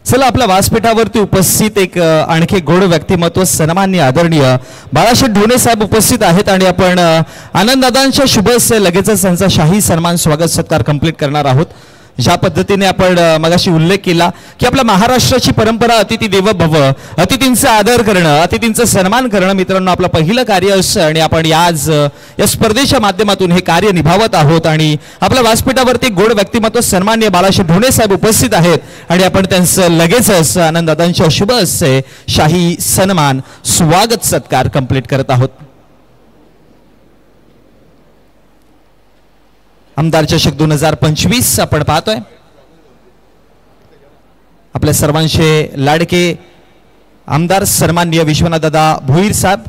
चला आपल्या व्यासपीठावरती उपस्थित एक आणखी गोड व्यक्तिमत्व सन्माननीय आदरणीय बाळासाहेब ढोणे साहेब उपस्थित आहेत आणि आपण आनंददादांच्या शुभ हस्ते लगेचच त्यांचा शाही सन्मान स्वागत सत्कार कंप्लीट करणार आहोत। ज्या पद्धतीने आपण मगाशी उल्लेख केला की आपल्या महाराष्ट्राची परंपरा अतिथी देवो भव, अतिथींचा आदर करणं, अतिथींचा सन्मान करणं मित्रांनो आपलं पहिलं कार्य असतं आणि आपण या स्पर्धेच्या माध्यमातून हे कार्य निभावत आहोत। आणि आपल्या व्यासपीठावरती गोड व्यक्तिमत्व सन्माननीय बाळासाहेब ढोणे साहेब उपस्थित आहेत आणि आपण त्यांचं लगेचच आनंददादांच्या शुभ हस्ते शाही सन्मान स्वागत सत्कार कंप्लीट करत आहोत। आमदार चषक 2025 आपण पाहतोय आपल्या सर्वांचे लाडके आमदार सन्माननीय विश्वनाथदादा भोईर साहेब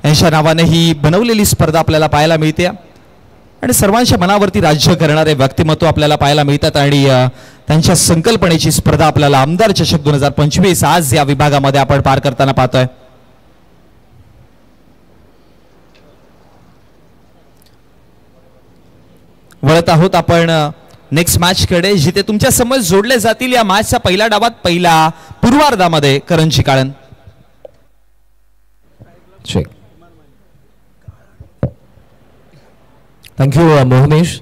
यांच्या नावाने ही बनवलेली स्पर्धा आपल्याला पाहायला मिळते आणि सर्वांच्या मनावरती राज्य करणारे व्यक्तिमत्व आपल्याला पाहायला मिळतात आणि त्यांच्या संकल्पनेची स्पर्धा आपल्याला आमदार चषक 2025 आज या विभागामध्ये आपण पार करताना पाहतोय। वळत आहोत आपण नेक्स्ट मॅच कडे जिथे तुमच्या समोर जोडले जातील या मॅचच्या पहिल्या डावात पहिला पूर्वार्धामध्ये करंजी काळन। थँक्यू मोहनेश।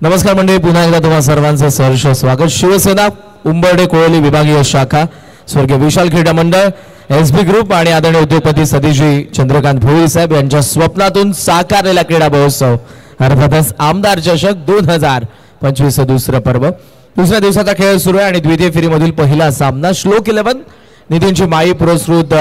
नमस्कार मंडळी, पुन्हा एकदा तुम्हा सर्वांचं सहर्ष स्वागत। शिवसेना उंबर्डे कोळली विभागीय शाखा, स्वर्गीय विशाल क्रीडा मंडळ, एसबी ग्रुप आणि आदरणीय उद्योगपती सतीशजी चंद्रकांत भोईर साहेब यांच्या स्वप्नातून साकारलेला क्रीडा महोत्सव अर्थातच आमदार चषक 2025 दुसरं पर्व। दुसऱ्या दिवसाचा खेळ सुरू आहे आणि द्वितीय फेरीमधील पहिला सामना श्लोक 11 नितीनची माई पुरस्कृत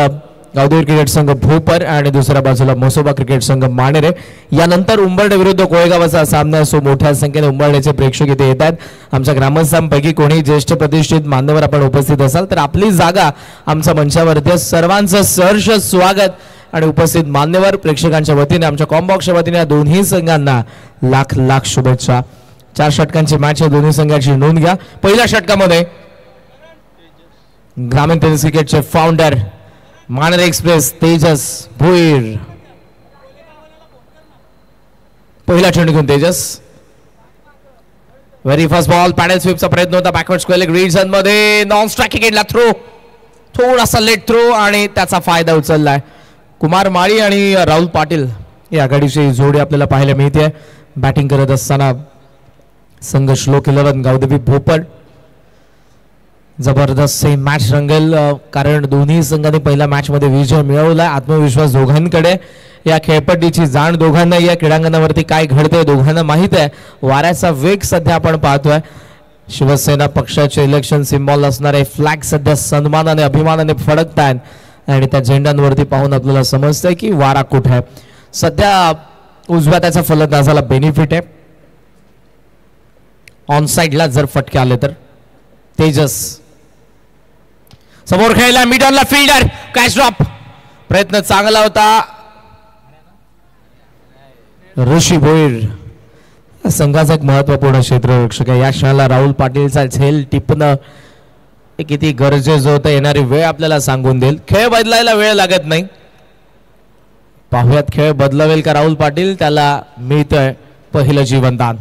गावदेवी क्रिकेट संघ भोपर आणि दुसऱ्या बाजूला मसोबा क्रिकेट संघ मानेरे यानंतर उंबर्डे विरुद्ध कोळेगावचा सामना असो। मोठ्या संख्येने उंबर्डेचे प्रेक्षक इथे येत आहेत। आमच्या ग्रामस्थांपैकी कोणी ज्येष्ठ प्रतिष्ठित मान्यवर आपण उपस्थित असाल तर आपली जागा आमच्या मंचावरती, सर्वांचं सहर्ष स्वागत आणि उपस्थित मान्यवर प्रेक्षकांच्या वतीने आमच्या कॉम्बॉक्सच्या वतीने दोन्ही संघांना लाख लाख शुभेच्छा। 4 षटकांची मॅच आहे, दोन्ही संघाची नोंद घ्या। पहिल्या षटकामध्ये ग्रामीण टेनिस क्रिकेटचे फाउंडर मानेरे एक्सप्रेस तेजस भोईर, पहिला चेंडू घेऊन तेजस, व्हेरी फर्स्ट बॉल, पॅडल स्वीपचा प्रयत्न होता बॅकवर्ड स्क्वेअर लेग रिजन मध्ये, नॉन स्ट्राइक गेटला थ्रो, थोडासा लेट थ्रो आणि त्याचा फायदा उचललाय। कुमार माळी आणि राहुल पाटील या आघाडीची जोडी आपल्याला पाहायला मिळते। बॅटिंग करत असताना संघ श्लोक 11 गावदेवी भोपर। जबरदस्त मॅच रंगेल कारण दोन्ही संघांनी पहिल्या मॅच मध्ये विजय मिळवला। आत्मविश्वास दोघांकडे, या खेळपट्टीची जाण दोघांना, या क्रीडांगणावरती काय घडतंय दोघांना माहित आहे। वाऱ्याचा वेग सध्या आपण पाहतोय। शिवसेना पक्षाचे इलेक्शन सिम्बॉल असणारे फ्लॅग सध्या सन्मानाने अभिमानाने फडकतायत आणि त्या झेंड्यांवरती पाहून आपल्याला समजतंय की वारा कुठे आहे। सध्या उजव्या त्याचा फलंदाजाला बेनिफिट आहे। ऑन साइडला जर फटके आले तर तेजस समोर खेळला, मिड ऑनला फिल्डर, कॅच ड्रॉप, प्रयत्न चांगला होता ऋषी भोईर संघाचा एक महत्वपूर्ण क्षेत्ररक्षक आहे। या क्षणाला राहुल पाटीलचा झेल टिपणं किती गरजेचं होतं येणारी वेळ आपल्याला सांगून देईल। खेळ बदलायला वेळ लागत नाही, पाहुयात खेळ बदलवेल का राहुल पाटील, त्याला मिळतंय पहिलं जीवनदान।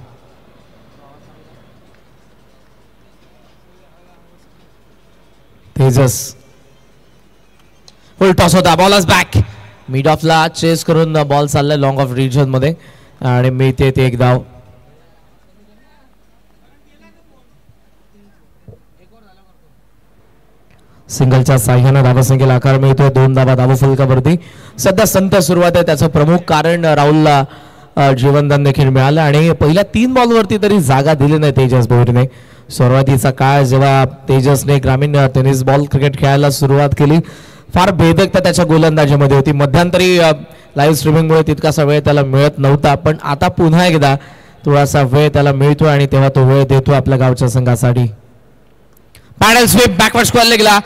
तेजस फुल टॉस होता, बॉल इज बॅक, मिड ऑफला चेस करून बॉल चाललाय लॉंग ऑफ रिजन मध्ये आणि मिळते ते एक धाव। सिंगलच्या साह्याने धावसंख्येला आकार मिळतोय, 2 धावा धावफलकावरती। सध्या संत सुरुवात आहे, त्याचं प्रमुख कारण राहुलला जीवनदान देखील मिळालं आणि पहिल्या 3 बॉलवरती तरी जागा दिली नाही तेजस भोईरने। सुरुवातीचा काळ जेव्हा तेजसने ग्रामीण टेनिस बॉल क्रिकेट खेळायला सुरुवात केली फार भेदकता त्याच्या गोलंदाजीमध्ये होती। मध्यंतरी लाईव्ह स्ट्रीमिंगमुळे तितकासा वेळ त्याला मिळत नव्हता, पण आता पुन्हा एकदा थोडासा वेळ त्याला मिळतो आणि तेव्हा तो वेळ देतो आपल्या गावच्या संघासाठी। पॅडल स्वीप बॅकवर्ड स्क्वेअर लेगला,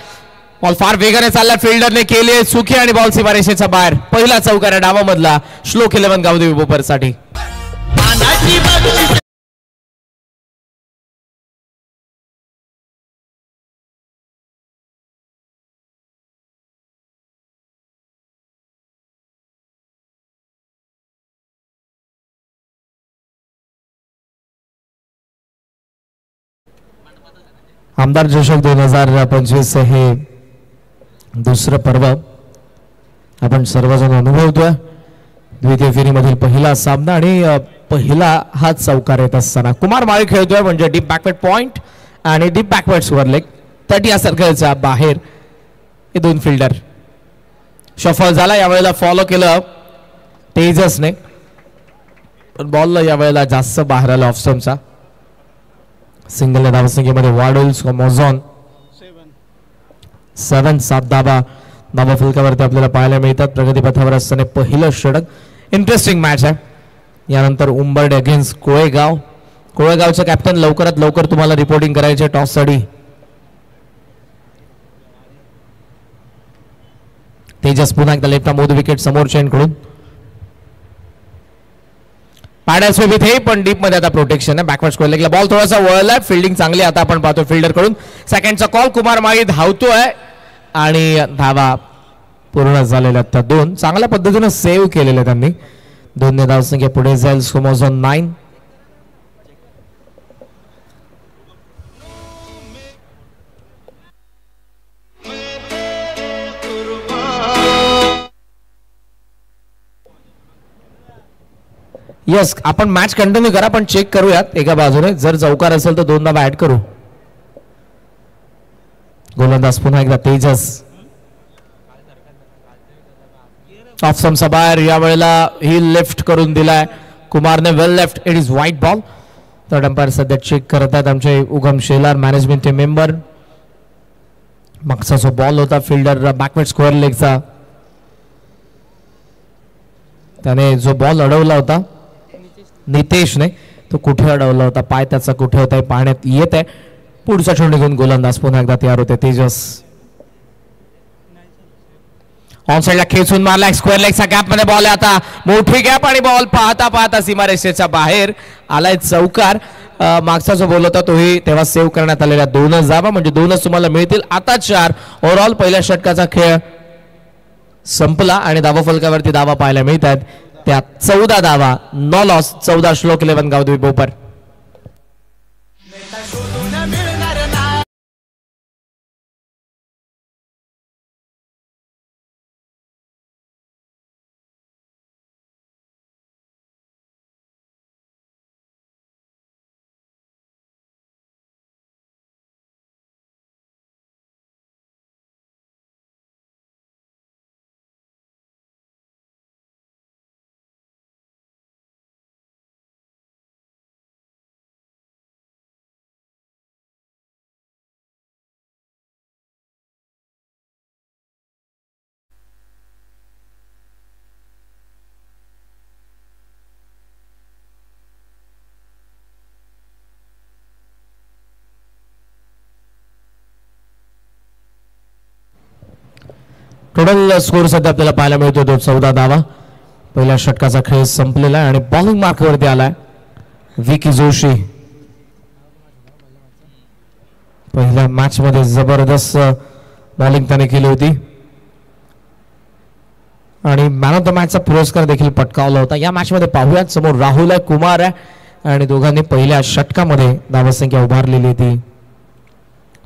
बॉल फार वेगाने चालला, फिल्डरने केले चुकी आणि बॉल सीमारेषेच्या बाहेर। पहिला चौकार डावामधला श्लोक 11 गावदेवी भोपरसाठी। आमदार चषक 2025 हे दुसरं पर्व आपण सर्वजण अनुभवतोय. द्वितीय फेरीमधील पहिला सामना आणि पहिला हा चौकार येत असताना कुमार माळी खेळतोय म्हणजे डीप बॅकवर्ड पॉइंट आणि डीप बॅकवर्ड स्वर लेग 30 या सर्कलच्या बाहेर हे दोन फिल्डर. शफल झाला यावेळेला फॉलो केलं तेजसने पण बॉल यावेळेला जास्त बाहेर आला ऑफ स्टंपचा. सिंगल धावसंख्येमध्ये वाढोल्स मोझॉन 7 धावा धावा फलकावरती आपल्याला पाहायला मिळतात. प्रगतीपथावर असताना पहिलं षटक. इंटरेस्टिंग मॅच आहे. यानंतर उंबर्डे अगेन्स्ट कोळेगाव. कोळेगावचे कॅप्टन लवकरात लवकर तुम्हाला रिपोर्टिंग करायचे टॉस साठी. तेजस पुन्हा एकदा लेफ्ट मोद विकेट समोरच्या कडून. पाड्यास्वेप इथे पण डीप मध्ये आता प्रोटेक्शन आहे. बॅकवर्ड स्क्वेअर लेगला बॉल थोडासा वळलाय. फिल्डिंग चांगली आता आपण पाहतो फिल्डर कडून. सेकंडचा कॉल. कुमार माळी धावतोय आणि धावा पूर्ण झालेल्या त्या दोन. चांगल्या पद्धतीने सेव्ह केलेल्या त्यांनी. 2 धावसंख्या पुढे जाईल. सोमोझॉन 9. यस आपण मॅच कंटिन्यू करा पण चेक करूयात एका बाजूने. जर चौकार असेल तर 2 धावा ऍड करू. गोलंदाज पुन्हा एकदा तेजस. ऑफ स्टंपचा बाहेर यावेळेला ही लेफ्ट करून दिलाय कुमारने. Well left. It is white ball. Third umpire सध्या चेक करत आहेत आमचे Ugam Shelar management team member. मागचा जो बॉल होता फिल्डर बॅकवर्ड स्क्वेअर लेगचा त्याने जो बॉल अडवला होता नितेशने तो कुठे अडवला होता. पाय त्याचा कुठे होता पाहण्यात येत आहे. पुढचा चेंडू घेऊन गोलंदाज पुन्हा एकदा तयार होते तेजस. ऑन साइडला खेचून मारला. स्क्वेअर लेगचा गॅप मध्ये बॉल आहे आता. मोठी गॅप आणि बॉल पाहता पाहता सीमारेषेच्या बाहेर आलाय चौकार. मागचा जो बॉल होता तोही तेव्हा सेव्ह करण्यात आलेला. 2च धावा म्हणजे 2च तुम्हाला मिळतील. आता 4 ओव्हरऑल पहिल्या षटकाचा खेळ संपला आणि धावा फलकावरती धावा पाहायला मिळतात. त्यात 14 धावा. No loss. 14 श्लोक 11 गावदेवी बोपर. टोटल स्कोर सध्या आपल्याला पाहायला मिळतो 14 धावा. पहिल्या षटकाचा खेळ संपलेला आहे आणि बॉलिंग मार्कवरती आलाय विकी जोशी. पहिल्या मॅच मध्ये जबरदस्त बॉलिंग त्याने केली होती आणि मॅन ऑफ द मॅचचा पुरस्कार देखील पटकावला होता. या मॅच मध्ये पाहूयात. समोर राहुल आहे कुमार आहे आणि दोघांनी पहिल्या षटकामध्ये धावसंख्या उभारलेली होती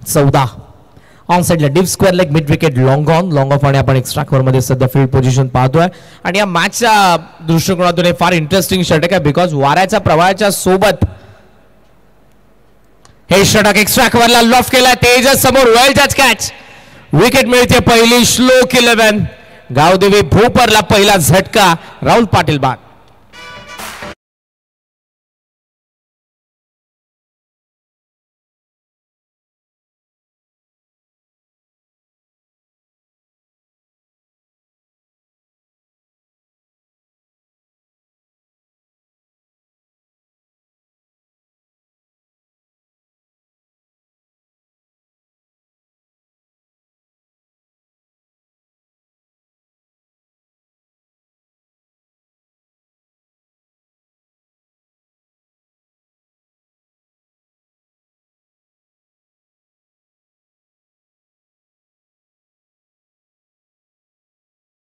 14. ऑन साइडला deep square leg mid wicket long of आणि आपण एक्स्ट्रा कव्हर मध्ये सध्या फील्ड पोझिशन पाहतोय. आणि या मॅचच्या दृष्टिकोनातून हे फार इंटरेस्टिंग षटक आहे बिकॉज वाऱ्याच्या प्रवाहाच्या सोबत हे षटक एक्स्ट्रा कव्हरला लॉफ केला. तेजस समोर वेल टच कॅच. विकेट मिळते पहिली. श्लोक 11 गावदेवी भोपरला पहिला झटका. राहुल पाटील बाद.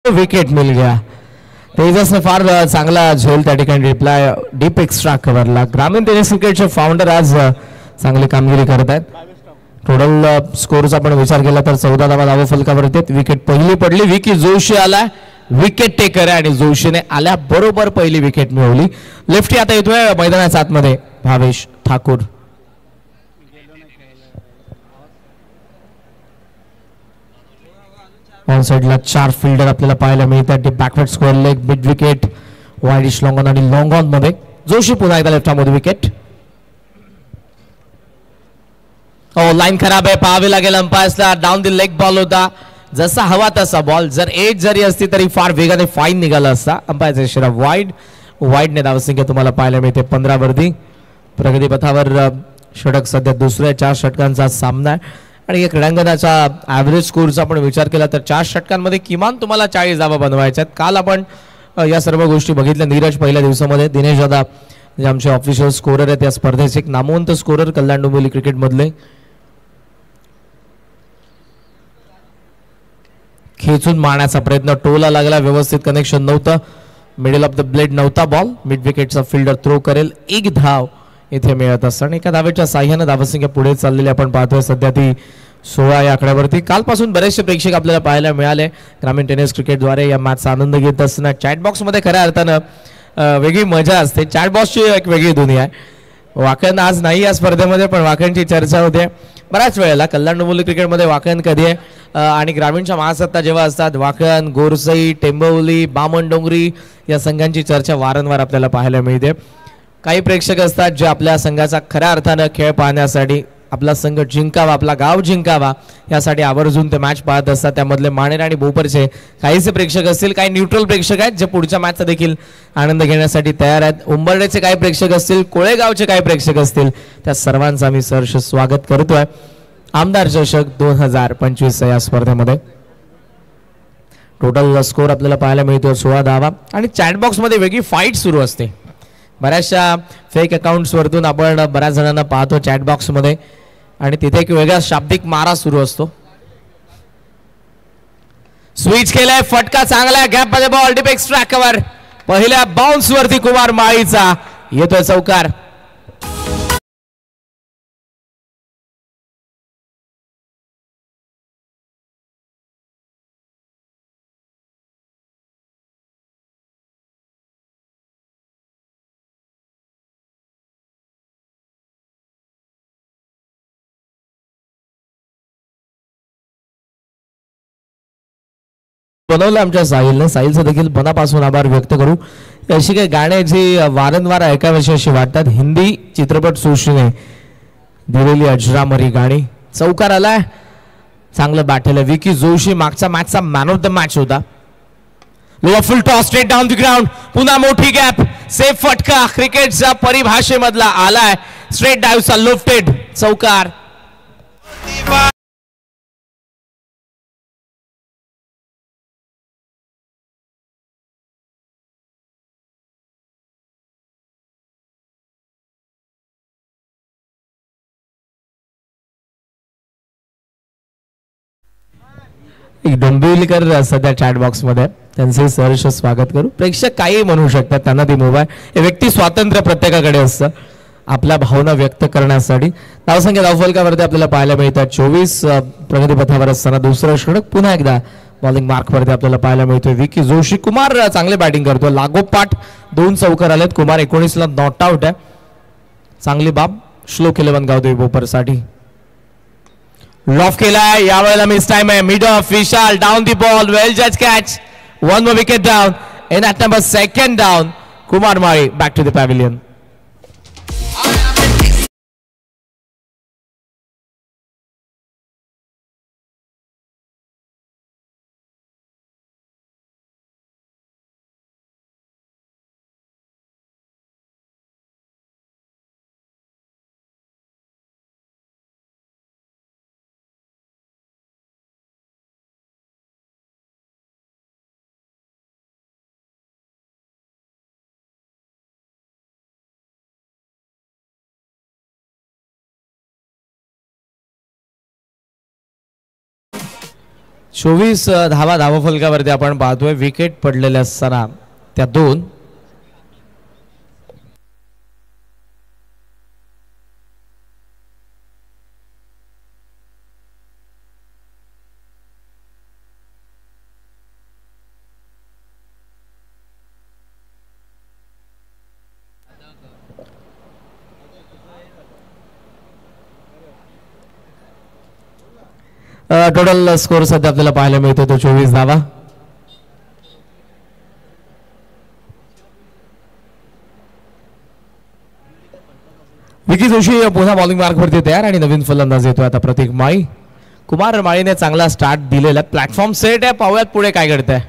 विकेट मिल गया. तेजसने फार चांगला झेल त्या ठिकाणी रिप्लाय डीप एक्स्ट्रा कव्हरला. ग्रामीण टेनिस क्रिकेटचे फाउंडर आज चांगली कामगिरी करत आहेत. टोटल स्कोरचा आपण विचार केला तर 14 धावा धावा फलकावरती. विकेट पहिली पडली, विकी जोशी आला विकेट टेकर आहे आणि जोशीने आल्या बरोबर पहिली विकेट मिळवली. लेफ्टी आता येतोय मैदानाच्या आतमध्ये भावेश ठाकूर. ऑन साइडला 4 फिल्डर आपल्याला पाहायला मिळतात. Backward square leg, mid wicket, widish long on आणि लॉंग ऑन मध्ये जोशी पुन्हा एकदा लेफ्ट मध्ये विकेट. लाईन खराब आहे, पाहावे लागेल अंपायर्सला. डाऊन द लेग बॉल होता, जसा हवा तसा बॉल. जर एज जरी असती तरी फार वेगाने फाईन निघाला असता. अंपायरचा इशारा वाईडने धावसंख्या तुम्हाला पाहायला मिळते 15 वरती. प्रगती पथावर षटक सध्या दुसऱ्या 4 षटकांचा सामना आहे आणि एक क्रीडांगणाचा ॲव्हरेज स्कोरचा आपण विचार केला तर 4 षटकांमध्ये किमान तुम्हाला 40 धावा बनवायच्या आहेत. काल आपण या सर्व गोष्टी बघितल्या. नीरज पहिल्या दिवसामध्ये, दिनेश दादा जे आमचे ऑफिशियल स्कोरर आहेत या स्पर्धेचे एक नामवंत स्कोरर कल्याण डोंबिवली क्रिकेटमधले, खेचून मारण्याचा प्रयत्न, टोला लागला, व्यवस्थित कनेक्शन नव्हतं, मिडल ऑफ द ब्लेड नव्हता बॉल. मिड विकेटचा फिल्डर थ्रो करेल, 1 धाव इथे मिळत असताना एका धावेच्या साह्यानं धावसंख्या पुढे चाललेली आपण पाहतोय. सध्या ती 16 या आकड्यावरती. कालपासून बरेचसे प्रेक्षक आपल्याला पाहायला मिळाले ग्रामीण टेनिस क्रिकेटद्वारे या मॅचचा आनंद घेत असताना. चॅटबॉक्समध्ये खऱ्या अर्थानं वेगळी मजा असते. चॅटबॉक्सची एक वेगळी दुनिया आहे. वाकण आज नाही या स्पर्धेमध्ये, पण वाकणची चर्चा होते बऱ्याच वेळेला. कल्याण डोंबिवली क्रिकेटमध्ये वाकण कधी आहे आणि ग्रामीणच्या महासत्ता जेव्हा असतात, वाकण, गोरसई, टेंबवली, बामणडोंगरी या संघांची चर्चा वारंवार आपल्याला पाहायला मिळते. काही प्रेक्षक असतात जे आपल्या संघाचा खऱ्या अर्थानं खेळ पाहण्यासाठी, आपला संघ जिंकावा, आपला गाव जिंकावा यासाठी आवर्जून ते मॅच पाहत असतात. त्यामधले माणेर आणि भोपरचे काहीसे प्रेक्षक असतील, काही न्यूट्रल प्रेक्षक आहेत जे पुढच्या मॅचचा देखील आनंद घेण्यासाठी तयार आहेत. उंबरड्याचे काही प्रेक्षक असतील, कोळेगावचे काही प्रेक्षक असतील, त्या सर्वांचं आम्ही सहर्ष स्वागत करतोय आमदार चषक 2025 या स्पर्धेमध्ये. टोटल स्कोर आपल्याला पाहायला मिळतो 16 धावा आणि चॅटबॉक्समध्ये वेगळी फाईट सुरू असते. बऱ्याचशा फेक अकाउंट्स वरतून आपण बऱ्याच जणांना पाहतो चॅटबॉक्समध्ये आणि तिथे एक वेगळा शाब्दिक मारा सुरू असतो. स्विच केलाय, फटका चांगला, गॅप मध्ये बॉल, डीप एक्स्ट्रा कव्हर, पहिल्या बाउन्स वरती कुमार माळीचा येतोय चौकार. बनवलं आमच्या साहिलने. साहिलचं देखील मनापासून आभार व्यक्त करू. अशी काही गाणे जी वारंवार ऐकावीशी अशी वाटतात. हिंदी चित्रपट सृष्टीने दिलेली अजरामरी गाणी. चौकार आलाय, चांगलं बॅटेल. विकी जोशी मागचा मॅचचा मॅन ऑफ द मॅच होता. Lower full toss straight down the ground, पुन्हा मोठी गॅप, सेफ फटका क्रिकेटच्या परिभाषेमधला आलाय. स्ट्रेट डायव्हचा लोफ्टेड चौकार. डोंबिवलीकर सध्या चॅटबॉक्स मध्ये, त्यांचे सहर्ष स्वागत करू. प्रेक्षक काही म्हणू शकतात, त्यांना ती मुभा आहे. व्यक्ती स्वातंत्र्य प्रत्येकाकडे असतं आपल्या भावना व्यक्त करण्यासाठी. धावसंख्या धावफलकावरती आपल्याला पाहायला मिळतात 24. प्रगतीपथावर असताना दुसरं षटक पुन्हा एकदा बॉलिंग मार्कवरती आपल्याला पाहायला मिळतोय विकी जोशी. कुमार चांगले बॅटिंग करतो, लागोपाठ 2 चौकार आलेत. कुमार 19 ला नॉट आउट आहे. चांगली बाब श्लोक 11 गावतोय बोपरसाठी. लॉफ केलाय, यावेळेला मिस टाइम आहे. Mid of Vishal, down the ball, well जज catch, 1 more wicket down in at number 2nd down. Kumar Mari back to the pavilion. चोवीस धावा धावफलकावरती आपण पाहतोय. विकेट पडलेल्या असताना त्या 2. टोटल स्कोर सध्या आपल्याला पाहायला मिळतो तो 24 धावा. विकी जोशी पुन्हा बॉलिंग मार्कवरती तयार आणि नवीन फलंदाज येतोय आता प्रतीक माळी. कुमार माळीने चांगला स्टार्ट दिलेला. प्लॅटफॉर्म सेट आहे, पाहूयात पुढे काय घडतंय.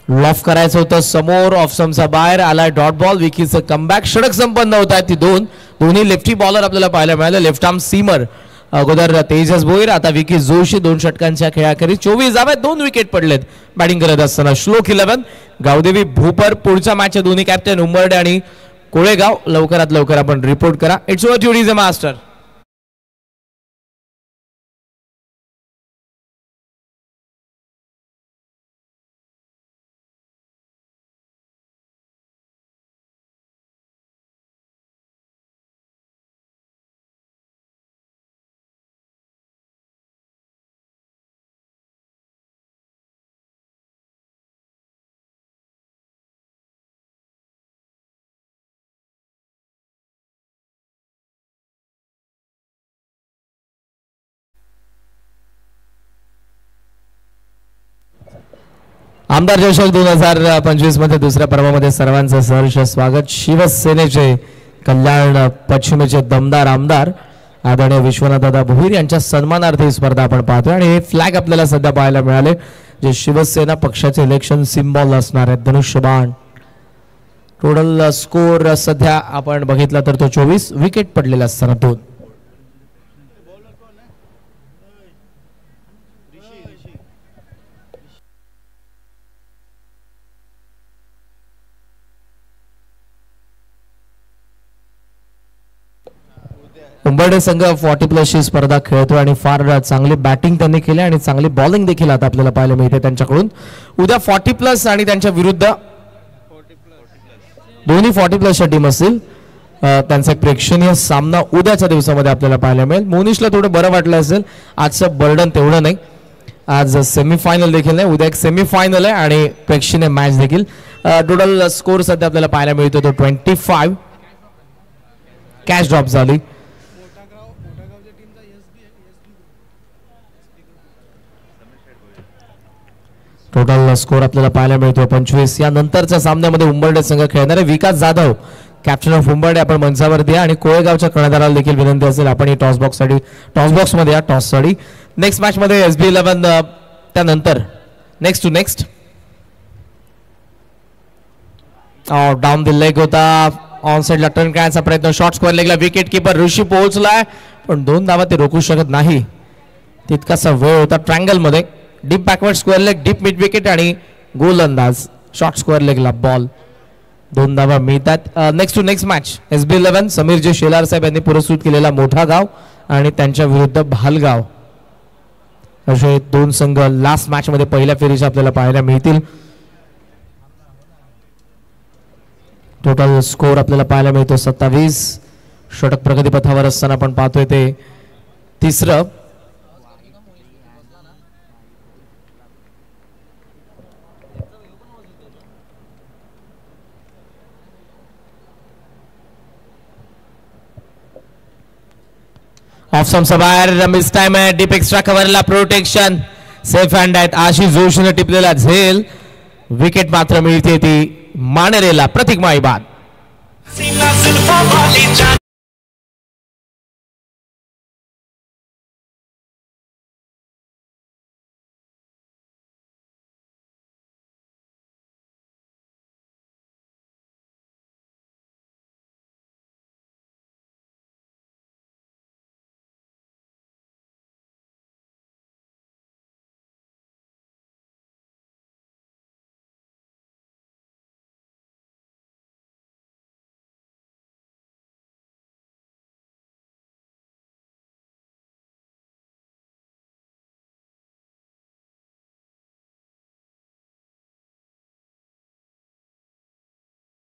लॉफ करायचं होतं समोर, ऑफ स्टंपचा बाहेर आलाय डॉट बॉल. विकीचं कमबॅक षटक संपन्न होत आहे. ती दोन्ही लेफ्टी बॉलर आपल्याला पाहायला मिळाले. लेफ्ट आर्म सीमर अगोदर तेजस भोईर, आता विकी जोशी 2 षटकांच्या खेळाखेरीज 24 धावा, 2 विकेट पडलेत बॅटिंग करत असताना. श्लोक 11 गावदेवी भूपर. पुढच्या मॅचचे दोन्ही कॅप्टन उंबर्डे आणि कोळेगाव. लवकरात लवकर आपण रिपोर्ट करा. It's over two DJ master. आमदार चषक 2025 मध्ये दुसऱ्या पर्वामध्ये सर्वांचं सहर्ष स्वागत. शिवसेनेचे कल्याण पश्चिमेचे दमदार आमदार आदरणीय विश्वनाथदादा भोईर यांच्या सन्मानार्थ ही स्पर्धा आपण पाहतोय आणि हे फ्लॅग आपल्याला सध्या पाहायला मिळाले जे शिवसेना पक्षाचे इलेक्शन सिम्बॉल असणार आहे, धनुष्यबाण. टोटल स्कोर सध्या आपण बघितला तर तो 24, विकेट पडलेला असताना 2. उंबर्डे संघ 40+ ची स्पर्धा खेळतो आणि फार चांगली बॅटिंग त्यांनी केली आणि चांगली बॉलिंग देखील आता आपल्याला पाहायला मिळते त्यांच्याकडून. उद्या 40+ आणि त्यांच्या विरुद्ध दोन्ही 40+ च्या टीम असतील. त्यांचा एक प्रेक्षणीय सामना उद्याच्या दिवसामध्ये आपल्याला पाहायला मिळेल. मोनिशला थोडं बरं वाटलं असेल, आजचं बर्डन तेवढं नाही. आज सेमीफायनल देखील नाही, उद्या एक सेमीफायनल आहे आणि प्रेक्षणीय मॅच देखील. टोटल स्कोर सध्या आपल्याला पाहायला मिळतो तो 25. कॅच ड्रॉप झाली. टोटल स्कोर आपल्याला पाहायला मिळतो 25. या नंतरच्या सामन्यामध्ये उंबर्डे संघ खेळणारे विकास जाधव कॅप्टन ऑफ उंबर्डे आपण मंचावरती आहे आणि कोळेगावच्या कर्णधाराला देखील विनंती असेल आपण टॉस बॉक्स मध्ये या टॉस साठी. नेक्स्ट मॅच मध्ये SB11 त्यानंतर next to next down the leg होता. ऑन साइड ला टर्न करायचा प्रयत्न, शॉर्ट स्क्वेअर लेगला विकेट किपर ऋषी पोहोचलाय पण 2 धावा ते रोखू शकत नाही. तितकासा वेळ होता. ट्रँगल मध्ये deep backward square leg, deep mid wicket आणि गोलंदाज शॉर्ट स्क्वेअर लेगला बॉल. 2 धावा मिळतात. Next to next match SB11 समीरजी शेलार साहेब यांनी पुरस्कृत केलेला मोठा गाव आणि त्यांच्या विरुद्ध भालगाव असे 2 संघ लास्ट मॅच मध्ये पहिल्या फेरीच्या आपल्याला पाहायला मिळतील. टोटल स्कोर आपल्याला पाहायला मिळतो 27. षटक प्रगतीपथावर असताना आपण पाहतोय ते 3रं. ऑफ स्टंपचा बाहेर मिस टाइम आहे. डीप एक्स्ट्रा कव्हरला प्रोटेक्शन सेफ हँड आहेत. आशिष जोशीने टिपलेला झेल. विकेट मात्र मिळते ती मानेरेला. प्रतीक माळी बाद.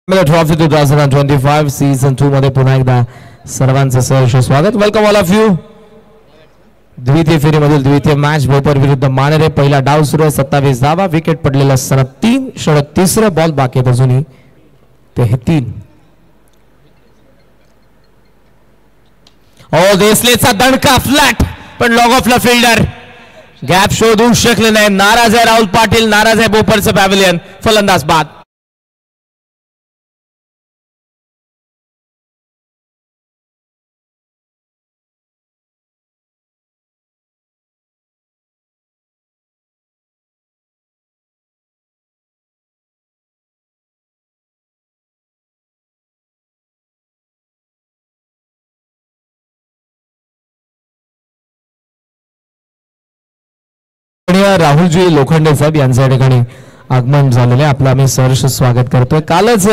ट्रॉफी 2025 सीझन 2 मध्ये पुन्हा एकदा सर्वांचं सहर्ष स्वागत. Welcome all of you. द्वितीय फेरीमधील द्वितीय मॅच भोपर विरुद्ध मानेरे. पहिला डाव सुरू आहे. 27 धावा, विकेट पडलेला असताना 3 षटक. 3रं बॉल बाकी आहेत अजूनही ते 3. देसलेचा दणका फ्लॅट, पण लॉग ऑफला फिल्डर गॅप शोधू शकले नाही. नाराज आहे राहुल पाटील, नाराज आहे बोपरचं पॅव्हिलियन. फलंदाज बाद. राहुलजी लोखंडे साहेब यांच्या ठिकाणी आगमन झालेले आपलं आम्ही सहर्ष स्वागत करतोय. कालच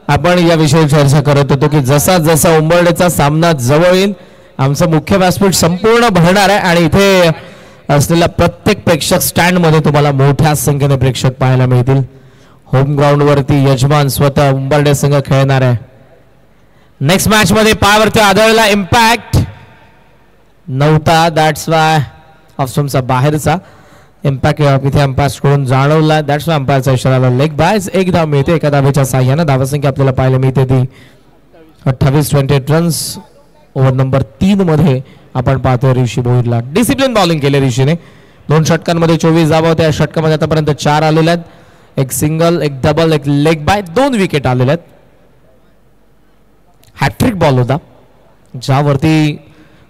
आपण याविषयी चर्चा करत होतो की जसा जसा उंबरड्याचा सामना जवळ येईल आमचं मुख्य व्यासपीठ संपूर्ण भरणार आहे आणि इथे असलेल्या प्रत्येक प्रेक्षक स्टँड मध्ये तुम्हाला मोठ्या संख्येने प्रेक्षक पाहायला मिळतील. होम ग्राउंड वरती यजमान स्वतः उंबरडे संघ खेळणार आहे. नेक्स्ट मॅच मध्ये पायावरती आदळला इम्पॅक्ट नव्हता, दॅट्स वाय ऑफस्टम्पचा बाहेरचा इम्पॅक्ट इथे अंपायर्स कडून जाणवला. दॅट्स वाय अंपायरचा इशारा. लेग बायज एक धाव मिळते एका धावेच्या साह्यानं. धावसंख्या आपल्याला पाहायला मिळते ती 28-28 रन्स. ओव्हर नंबर 3 मध्ये आपण पाहतोय ऋषी भोईरला. डिसिप्लिन बॉलिंग केले ऋषीने. 2 षटकांमध्ये 24 धावा होत्या. या षटकामध्ये आतापर्यंत 4 आलेल्या आहेत. एक सिंगल, एक डबल, एक लेग बाय, 2 विकेट आलेल्या आहेत. हॅट्रिक बॉल होता ज्यावरती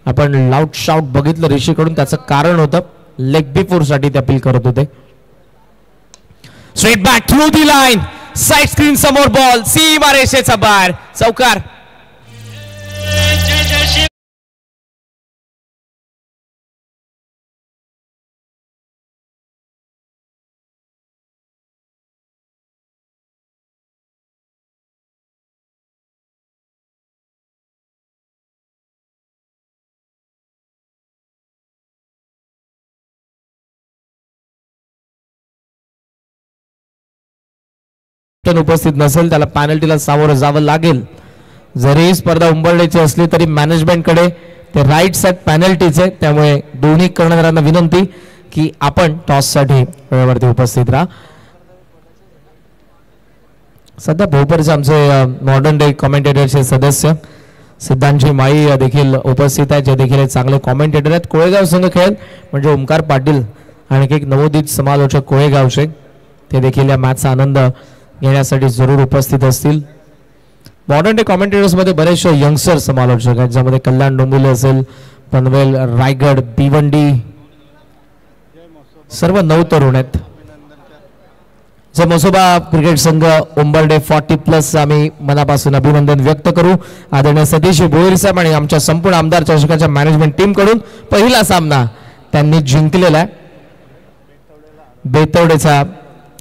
आपण लाऊड शाउट बघितलं ऋषीकडून. त्याचं कारण होतं लेग बिफोर साठी ते अपील करत होते. Straight back through the line, side screen समोर बॉल, सीमा रेषेचा बाहेर, चौकार. उपस्थित नसेल त्याला पॅनल्टीला सामोरं जावं लागेल. जरी स्पर्धा उंबरड्याची असली तरी मॅनेजमेंटकडे ते राईट साइड पॅनल्टीचे, त्यामुळे दोन्ही कर्णधारांना विनंती की आपण टॉस साठी वेळेवरती उपस्थित राहा. सध्या भोपरचे आमचे मॉडर्न डे कॉमेंटेटरचे सदस्य सिद्धांतजी माई देखील उपस्थित आहेत, जे देखील चांगले कॉमेंटेटर आहेत. कोळेगाव संघ खेळ म्हणजे ओमकार पाटील आणि एक नवोदित समालोचक कोळेगावचे, ते देखील या मॅचचा आनंद घेण्यासाठी जरूर उपस्थित असतील. मॉडर्न डे कॉमेंटेटर्स मध्ये बरेचसे यंगस्टर समालोचक आहेत, ज्यामध्ये कल्याण डोंबिवली असेल, पनवेल, रायगड, भिवंडी, सर्व 9 तरुण आहेत. जे मसोबा क्रिकेट संघ उंबरडे 40+ आम्ही मनापासून अभिनंदन व्यक्त करू. आदरणीय सतीश भोईर साहेब आणि आमच्या संपूर्ण आमदार चषकाच्या मॅनेजमेंट टीम कडून पहिला सामना त्यांनी जिंकलेला आहे. बेतवडेचा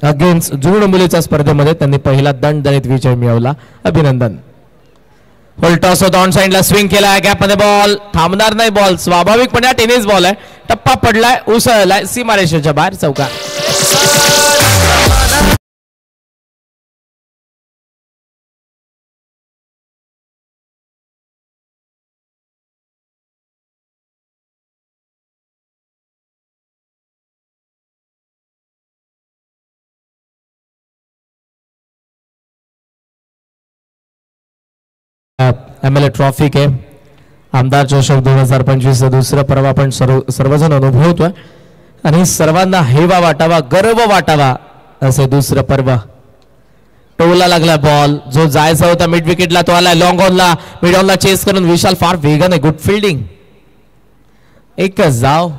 अगेन्स्ट जुळू डोंबिवलीच्या स्पर्धेमध्ये त्यांनी पहिला दणदणीत विजय मिळवला. अभिनंदन. होल टॉस होता, ऑन साइडला स्विंग केला, गॅप मध्ये बॉल, थांबणार नाही बॉल, स्वाभाविकपणे टेनिस बॉल आहे, टप्पा पडलाय, उसळलाय, सीमारेषेच्या बाहेर, चौकार. MLA ट्रॉफी के आमदार चषक 2025 दुसरं पर्व आपण सर्वजण अनुभवतोय आणि सर्वांना हेवा वाटावा, गर्व वाटावा असे दुसरं पर्व. टोला लागला बॉल, जो जायचा होता मिड विकेटला तो आला लॉंग ऑनला, मिड ऑनला चेस करून विशाल फार वेगाने, गुड फिल्डिंग. एकच धाव.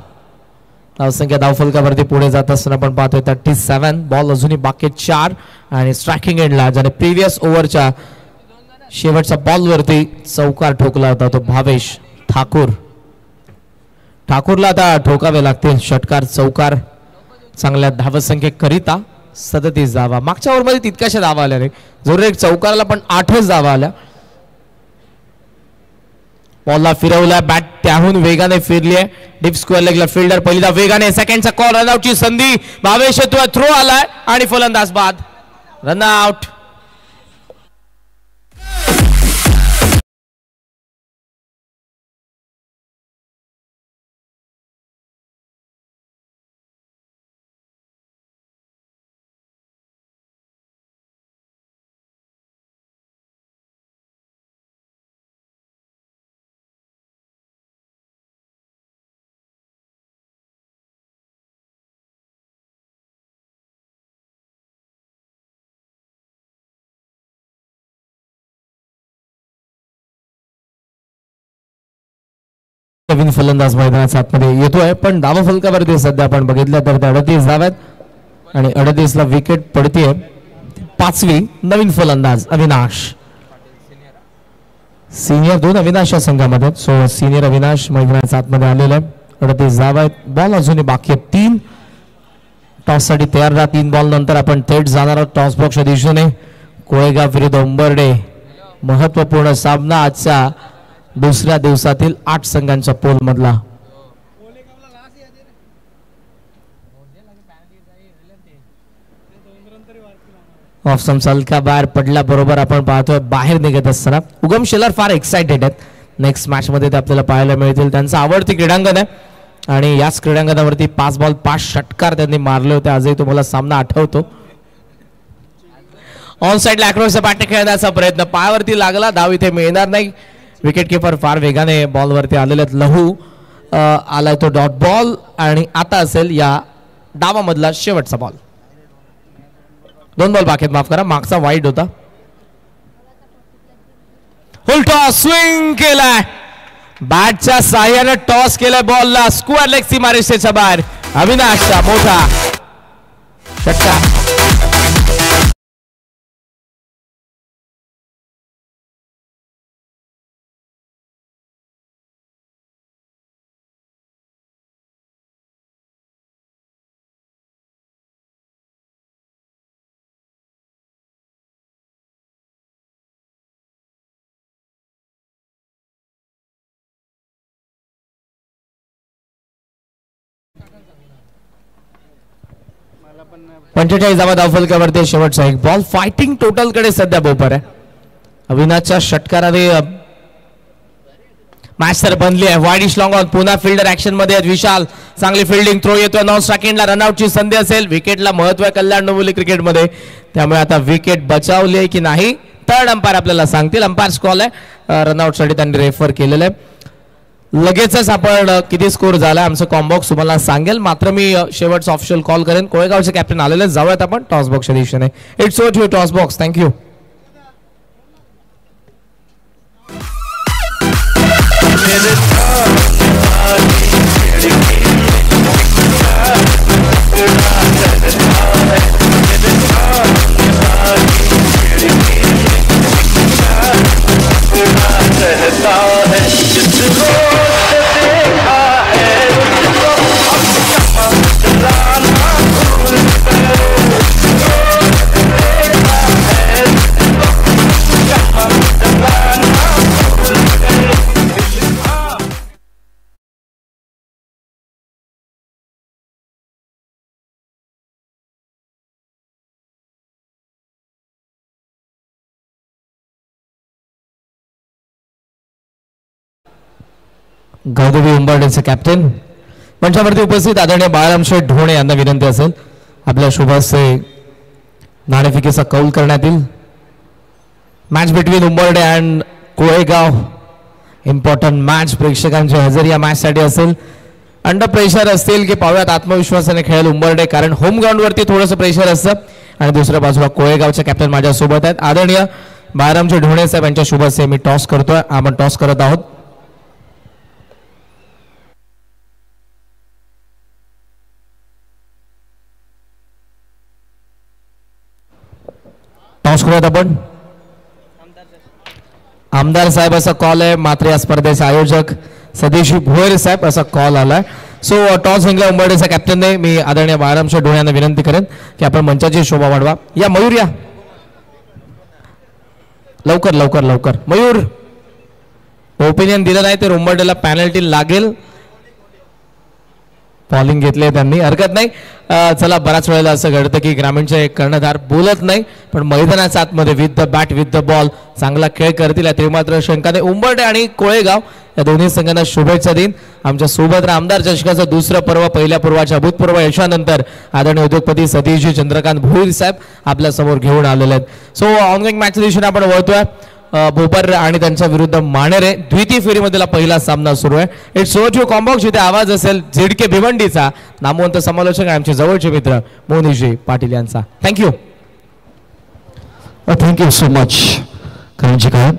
धावसंख्या धावफलकावरती पुढे जात असताना आपण पाहतोय 37. बॉल अजूनही बाकी 4 आणि स्ट्रायकिंग एंडला ज्याने प्रिव्हियस ओव्हरच्या शेवटच्या बॉलवरती चौकार ठोकला होता तो भावेश ठाकूर. ठाकूरला आता ठोकावे लागतील षटकार चौकार चांगल्या धावसंख्येकरिता. 37 धावा. मागच्या ओव्हरमध्ये तितक्याशा धावा आल्या नाही, जरूर एक चौकाराला पण 8च धावा आल्या. बॉलला फिरवला, बॅट त्याहून वेगाने फिरली आहे. डीप स्क्वेअर लेगला फिल्डर पहिला वेगाने, सेकंडचा कॉल, रनआउटची संधी, भावेश थ्रो आलाय आणि फलंदाज बाद, रनआउट. नवीन फलंदाज मैदानात आतमध्ये येतोय, पण धावा फलकावरती सध्या आपण बघितलं तर 38 धावा आहेत आणि 38 ला विकेट पडतीये. 5वी नवीन फलंदाज अविनाश, सिनियर 2 अविनाश या संघामध्ये. सो सिनियर अविनाश मैदानात आतमध्ये आलेला आहे. 38 धावा आहेत. बॉल अजूनही बाकी आहेत 3. टॉस साठी तयार राहा. 3 बॉल नंतर आपण थेट जाणार आहोत टॉस बॉक्सच्या दिशेने. कोळेगाव विरुद्ध उंबर्डे, महत्वपूर्ण सामना आजच्या दुसऱ्या दिवसातील 8 संघांच्या पोल मधला. ऑफ स्टंप हलका बाहेर पडल्याबरोबर आपण पाहतोय बाहेर निघत असताना उगम शेलार फार एक्साइटेड आहेत. नेक्स्ट मॅच मध्ये ते आपल्याला पाहायला मिळतील. त्यांचं आवडती क्रीडांगण आहे आणि याच क्रीडांगणावरती 5 बॉल 5 षटकार त्यांनी मारले होते. आजही तुम्हाला सामना आठवतो. ऑन साइड लॅक्रोसचा बॅट खेळण्याचा प्रयत्न पायावरती लागला, धाव इथे मिळणार नाही. विकेट किपर फार वेगाने बॉलवरती आलेले आहेत. लहू आलाय तो डॉट बॉल आणि आता असेल या डावामधला शेवटचा बॉल. 2 बॉल बाकी आहेत, माफ करा, मागचा वाईड होता. फुल टॉस स्विंग केलाय, बॅटच्या साह्याने टॉस केलाय बॉलला. स्क्वेअर लेग सीमारेषेच्या बाहेर अविनाशचा मोठा षटकार. पंचेचाळीस धावा धावफलकावरती शेवटचा एक बॉल. फायटिंग टोटल कडे सध्या बोपर आहे. अविनाशच्या षटकाराने मॅच तर बनली आहे. वाईडिश लॉंग ऑन, पुन्हा फिल्डर ऍक्शन मध्ये आहेत. विशाल चांगली फिल्डिंग, थ्रो येतोय. नॉन स्ट्रायकिंगला रनआउटची संधी असेल. विकेटला महत्व आहे कल्याण डोंबिवली क्रिकेटमध्ये, त्यामुळे आता विकेट बचावली आहे की नाही थर्ड अंपायर आपल्याला सांगतील. अंपायर कॉल आहे, रनआउट साठी त्यांनी रेफर केलेलं आहे. लगेचच आपण किती स्कोर झाला आमचं कॉम्बॉक्स तुम्हाला सांगेल, मात्र मी शेवटचा ऑफिशियल कॉल करेन. कोळेगावचे कॅप्टन आलेले, जाऊयात आपण टॉस बॉक्सच्या दिशेने. It's over to toss box. Thank you. Gaudevi उंबर्डेचे कॅप्टन मंचावरती उपस्थित आदरणीय बाळाराम शेठ ढोणे यांना विनंती असेल आपल्या शुभास्ते नाणेफेकीचा कौल करण्यात येईल. Match between Umbarde and Kolegaon, important match. प्रेक्षकांची हजेरी या मॅच साठी असेल. अंडर प्रेशर असतील की पाहूयात आत्मविश्वासाने खेळेल उंबर्डे, कारण होम ग्राउंड वरती थोडंसं प्रेशर असतं. आणि दुसऱ्या बाजूला कोळेगावचे कॅप्टन माझ्या सोबत आहेत आदरणीय बाळारामचे ढोणे साहेब यांच्या शुभास्ते मी टॉस करतोय. आपण टॉस करत आहोत. टॉस करूयात आपण. आमदार साहेब असा कॉल आहे, मात्र या स्पर्धेचे आयोजक सदेशी भोयर साहेब असा कॉल आलाय. सो टॉस जिंकला उंबर्डेचा कॅप्टनने. मी आदरणीय बाळारामच्या ढोण्यांना विनंती करेन की आपण मंचाची शोभा वाढवा. या मयूर, या लवकर लवकर लवकर. मयूर, ओपिनियन दिलं नाही तर उंबर्डेला पॅनल्टी लागेल. बॉलिंग घेतले त्यांनी, हरकत नाही. चला, बऱ्याच वेळेला असं घडतं की ग्रामीणचे एक कर्णधार बोलत नाही, पण मैदानाच्या आतमध्ये with the bat with the ball चांगला खेळ करतील ते मात्र शंकाने. उंबर्डे आणि कोळेगाव या दोन्ही संघांना शुभेच्छा देईन. आमच्या सोबत आमदार चषकाचं दुसरं पर्व, पहिल्या पर्वाच्या अभूतपूर्व यशानंतर आदरणीय उद्योगपती सतीशजी चंद्रकांत भोईर साहेब आपल्या समोर घेऊन आलेले आहेत. सो ऑनगोईंग मॅच दिवशी आपण वळतोय. भोपर आणि त्यांच्या विरुद्ध माणेरे द्वितीय फेरीमधला पहिला सामना सुरू आहे. इट्स ओव्हर टू कॉम्बॉक्स, जिथे आवाज असेल झिडके भिवंडीचा. नामवंत समालोचक आमचे जवळचे मित्र मोनीजी पाटील यांचा. थँक्यू. थँक्यू सो मच करणजी. काय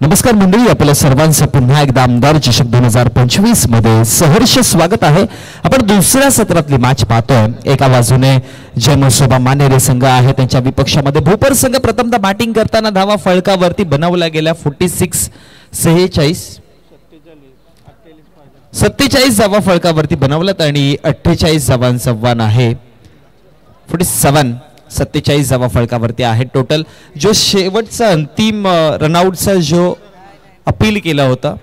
नमस्कार मंडळी, आपल्या सर्वांचं पुन्हा एकदा आमदार चषक 2025 मध्ये सहर्ष स्वागत आहे. आपण दुसऱ्या सत्रातली मॅच पाहतोय. एका बाजूने जयमसोबा मानेरे संघ आहे, त्यांच्या विपक्षामध्ये भोपर संघ प्रथमतः बॅटिंग करताना धावा फळकावरती बनवल्या गेल्या 47 धावा फळकावरती बनवल्यात आणि 48 धावांचं आव्हान आहे. 47 धावा फळकावरती आहे टोटल. जो शेवटचा अंतिम रनआउटचा जो अपील केला होता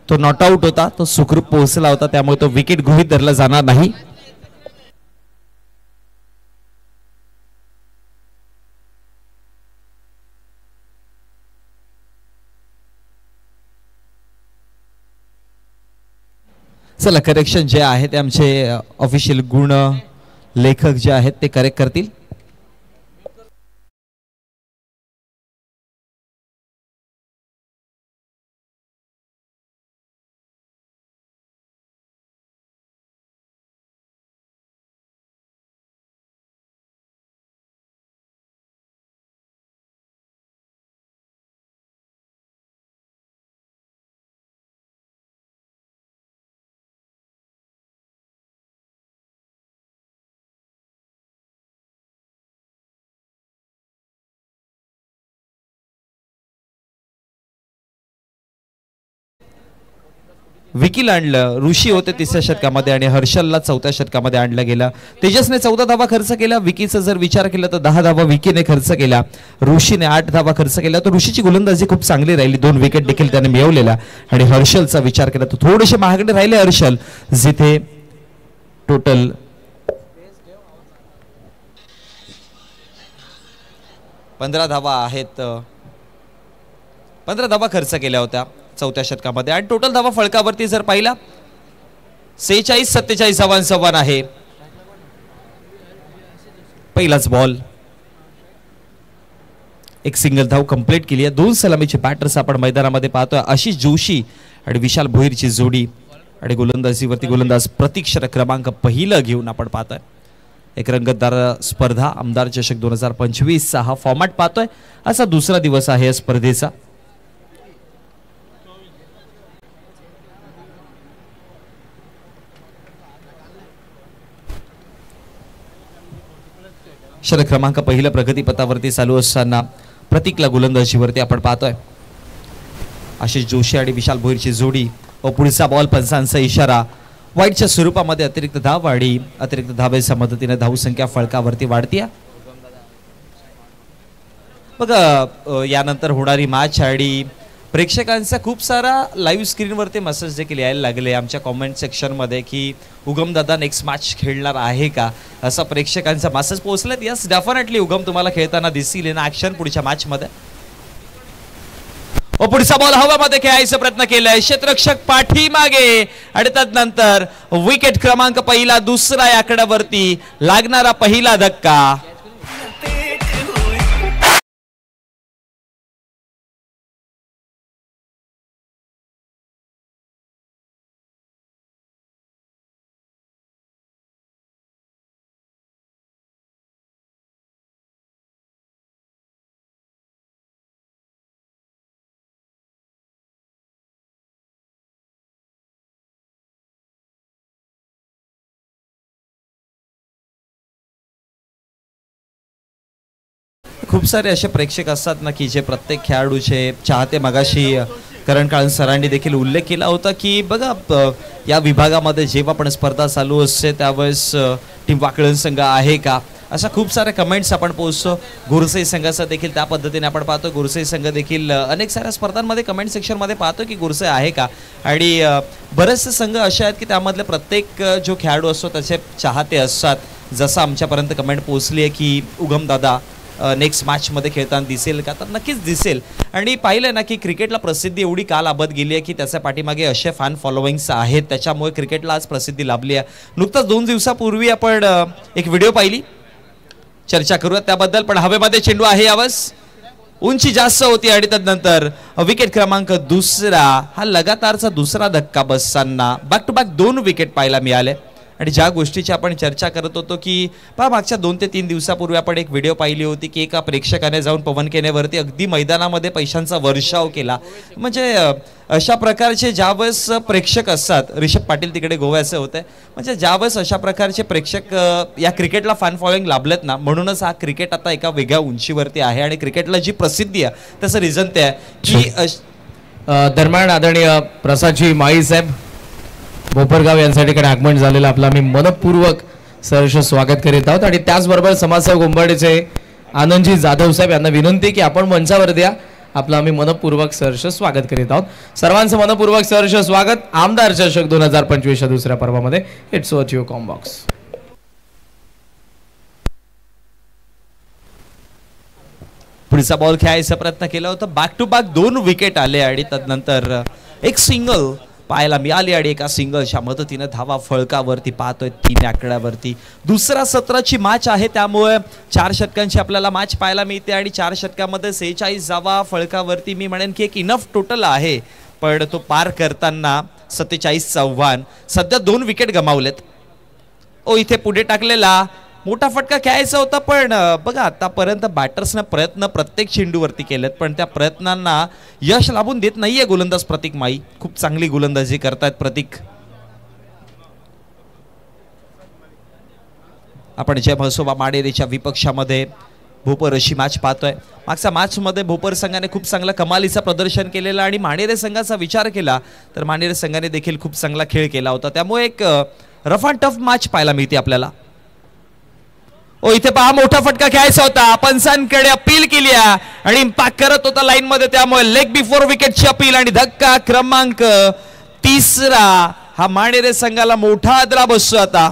तो नॉट आउट होता, तो सुखरूप पोहोचला होता, त्यामुळे तो विकेट गृहीत धरला जाणार नाही. चला, करेक्शन जे आहे ते आमचे ऑफिशियल गुण लेखक जे आहेत ते करेक्ट करतील. विकीला आणलं, ऋषी होते तिसऱ्या षटकामध्ये आणि हर्षलला चौथ्या षटकामध्ये आणलं गेलं. तेजसने 14 धावा खर्च केला. विकीचा जर विचार केला तर 10 धावा विकीने खर्च केला. ऋषीने 8 धावा खर्च केला. तर ऋषीची गोलंदाजी खूप चांगली राहिली, 2 विकेट देखील त्याने मिळवलेला. आणि हर्षलचा विचार केला तर थोडेसे महागडे राहिले हर्षल, जिथे टोटल 15 धावा आहेत, 15 धावा खर्च केल्या होत्या चौथ्या षटकामध्ये. आणि टोटल धावा फळकावरती जर पाहिला 46-47 धावांचं आव्हान आहे. पहिलाच बॉल, एक सिंगल धाव कंप्लीट केली आहे. 2 सलामीचे बॅटर्स आपण मैदानामध्ये पाहतोय. आशिष जोशी आणि विशाल भोईरची जोडी आणि गोलंदाजीवरती गोलंदाज प्रतीक्षण क्रमांक पहिलं घेऊन आपण पाहतोय. एक रंगतदार स्पर्धा आमदार चषक 2025 हा फॉर्मॅट पाहतोय. असा दुसरा दिवस आहे या स्पर्धेचा. षटक क्रमांक पहिलं प्रगतीपथावरती चालू असताना प्रतीकला गोलंदाजीवरती आपण पाहतोय. आशिष जोशी आणि विशाल भोईरची जोडी व पुढचा बॉल, पंचांचा इशारा. वाईटच्या स्वरूपामध्ये अतिरिक्त धाव आणि अतिरिक्त धावेच्या मदतीने धावसंख्या फळकावरती वाढतीये. बघा, यानंतर होणारी मॅच आणि प्रेक्षकांचा खूप सारा लाईव्ह स्क्रीनवरती मेसेज देखील यायला लागले आमच्या कॉमेंट सेक्शनमध्ये की उगम दादा नेक्स्ट मॅच खेळणार आहे का, असा प्रेक्षकांचा मेसेज पोहोचलेत. यस, डेफिनेटली उगम तुम्हाला खेळताना दिसतील इन ऍक्शन पुढच्या मॅच मध्ये. पुढचा बॉल हवामध्ये खेळायचा प्रयत्न केलाय, क्षेत्ररक्षक पाठीमागे आणि तदनंतर विकेट क्रमांक पहिला, दुसरा या आकड्यावरती लागणारा पहिला धक्का. खूप सारे असे प्रेक्षक असतात ना की जे प्रत्येक खेळाडूचे चाहते. मगाशी करण काळन सरांनी देखील उल्लेख केला होता की बघा, या विभागामध्ये जेव्हा पण स्पर्धा चालू असते त्यावेळेस टीम वाकळण संघ आहे का, अशा खूप सारे कमेंट्स आपण पोहोचतो. गुरुसाई संघाचा देखील त्या पद्धतीने आपण पाहतो. गुरुसाई संघ देखील अनेक साऱ्या स्पर्धांमध्ये कमेंट सेक्शनमध्ये पाहतो की गुरुसाई आहे का. आणि बरेचसे संघ असे आहेत की त्यामधले प्रत्येक जो खेळाडू असतो त्याचे चाहते असतात. जसं आमच्यापर्यंत कमेंट पोहोचली आहे की उगम दादा नेक्स्ट मॅचमध्ये खेळताना दिसेल का, तर नक्कीच दिसेल. आणि पाहिलं ना की क्रिकेटला प्रसिद्धी एवढी का लाभत गेली आहे की त्याच्या पाठीमागे असे फॅन फॉलोईंग्स आहेत, त्याच्यामुळे क्रिकेटला आज प्रसिद्धी लाभली आहे. नुकताच 2 दिवसापूर्वी आपण एक व्हिडिओ पाहिली, चर्चा करूयात त्याबद्दल. पण हवेमध्ये चेंडू आहे, यावस उंची जास्त होती आणि त्यानंतर विकेट क्रमांक दुसरा, हा लगातारचा दुसरा धक्का बसताना बॅक टू बॅक 2 विकेट पाहायला मिळाले. आणि ज्या गोष्टीची आपण चर्चा करत होतो की पहा मागच्या 2 ते 3 दिवसापूर्वी आपण एक व्हिडिओ पाहिली होती की एका प्रेक्षकाने जाऊन पवन केनेवरती अगदी मैदानामध्ये पैशांचा वर्षाव केला. म्हणजे अशा प्रकारचे ज्यावेळेस प्रेक्षक असतात, ऋषभ पाटील तिकडे गोव्याचे होते, म्हणजे ज्यावेळेस अशा प्रकारचे प्रेक्षक या क्रिकेटला फॅन फॉलोइंग लाभलेत ना, म्हणूनच हा क्रिकेट आता एका वेगळ्या उंचीवरती आहे. आणि क्रिकेटला जी प्रसिद्धी आहे त्याचं रिझन ते आहे की दरम्यान आदरणीय प्रसादजी माई साहेब भोपरगाव यांसाठी आगमन झालेलं आपलं आम्ही मनपूर्वक सहर्ष स्वागत करीत आहोत. आणि त्याचबरोबर समाजसेवक उंबरडेचे आनंदजी जाधव साहेब यांना विनंती की आपण मंचावर द्या, आपलं आम्ही मनपूर्वक सहर्ष स्वागत करीत आहोत. सर्वांचं मनपूर्वक सहर्ष स्वागत आमदार चषक 2025 दुसऱ्या पर्वामध्ये. It's watch your combox. पुढचा बॉल खेळायचा प्रयत्न केला होता, बॅक टू बॅक 2 विकेट आले आणि त्यानंतर एक सिंगल पाहायला मिळाली आणि एका सिंगलच्या मदतीने धावा फळकावरती पाहतोय 3 आकड्यावरती. दुसऱ्या सत्राची मॅच आहे त्यामुळे 4 षटकांची आपल्याला मॅच पाहायला मिळते आणि 4 षटकामध्ये 46 धावा फळकावरती मी म्हणेन की एक इनफ टोटल आहे, पण तो पार करताना 47चं आव्हान. सध्या 2 विकेट गमावलेत. इथे पुढे टाकलेला मोठा फटका खेळायचा होता, पण बघा आतापर्यंत बॅटर्सने प्रयत्न प्रत्येक चेंडूवरती केलेत, पण त्या प्रयत्नांना यश लाभून देत नाहीये गोलंदाज प्रतीक माई. खूप चांगली गोलंदाजी करतायत प्रतीक. आपण जय म्हसोबा माडेरेच्या विपक्षामध्ये भोपर अशी मॅच पाहतोय. मागच्या मॅचमध्ये भोपर संघाने खूप चांगला कमालीचं प्रदर्शन केलेलं आणि मानेरे संघाचा विचार केला तर मानेरे संघाने देखील खूप चांगला खेळ केला होता. त्यामुळे एक रफ अँड टफ मॅच पाहायला मिळते आपल्याला. इथे पहा मोठा फटका खेळायचा होता, पंचांकडे अपील केली आणि इम्पॅक्ट करत होता लाईन मध्ये, त्यामुळे लेग बिफोर विकेटची अपील आणि धक्का क्रमांक 3 हा मानेरे संघाला मोठा आदरा बसतो आता.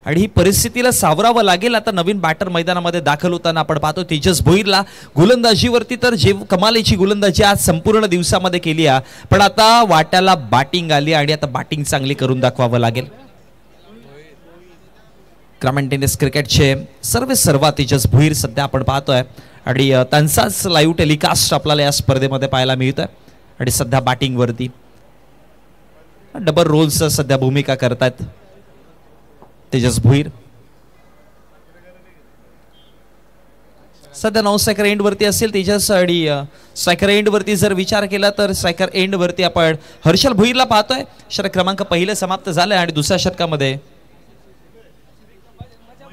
आणि ही परिस्थितीला सावरावं लागेल. आता नवीन बॅटर मैदानामध्ये दाखल होताना आपण पाहतो तेजस भोईरला गोलंदाजीवरती तर जे कमालीची गोलंदाजी आज संपूर्ण दिवसामध्ये केली आहे, पण आता वाट्याला बॅटिंग आली आणि आता बॅटिंग चांगली करून दाखवावं लागेल. ग्रामीण टेनिस क्रिकेटचे सर्वात तेजस भोईर सध्या आपण पाहतोय आणि त्यांचाच लाईव्ह टेलिकास्ट आपल्याला या स्पर्धेमध्ये पाहायला मिळतोय. आणि सध्या बॅटिंगवरती डबल रोल्स सध्या भूमिका करतात तेजस भोईर. सध्या 9 स्ट्रायकर एंड वरती असेल तेजस आणि स्ट्रायकर एंड वरती जर विचार केला तर स्ट्रायकर एंड वरती आपण हर्षल भोईरला पाहतोय. षटक क्रमांक 1 समाप्त झाले आणि दुसऱ्या षटकामध्ये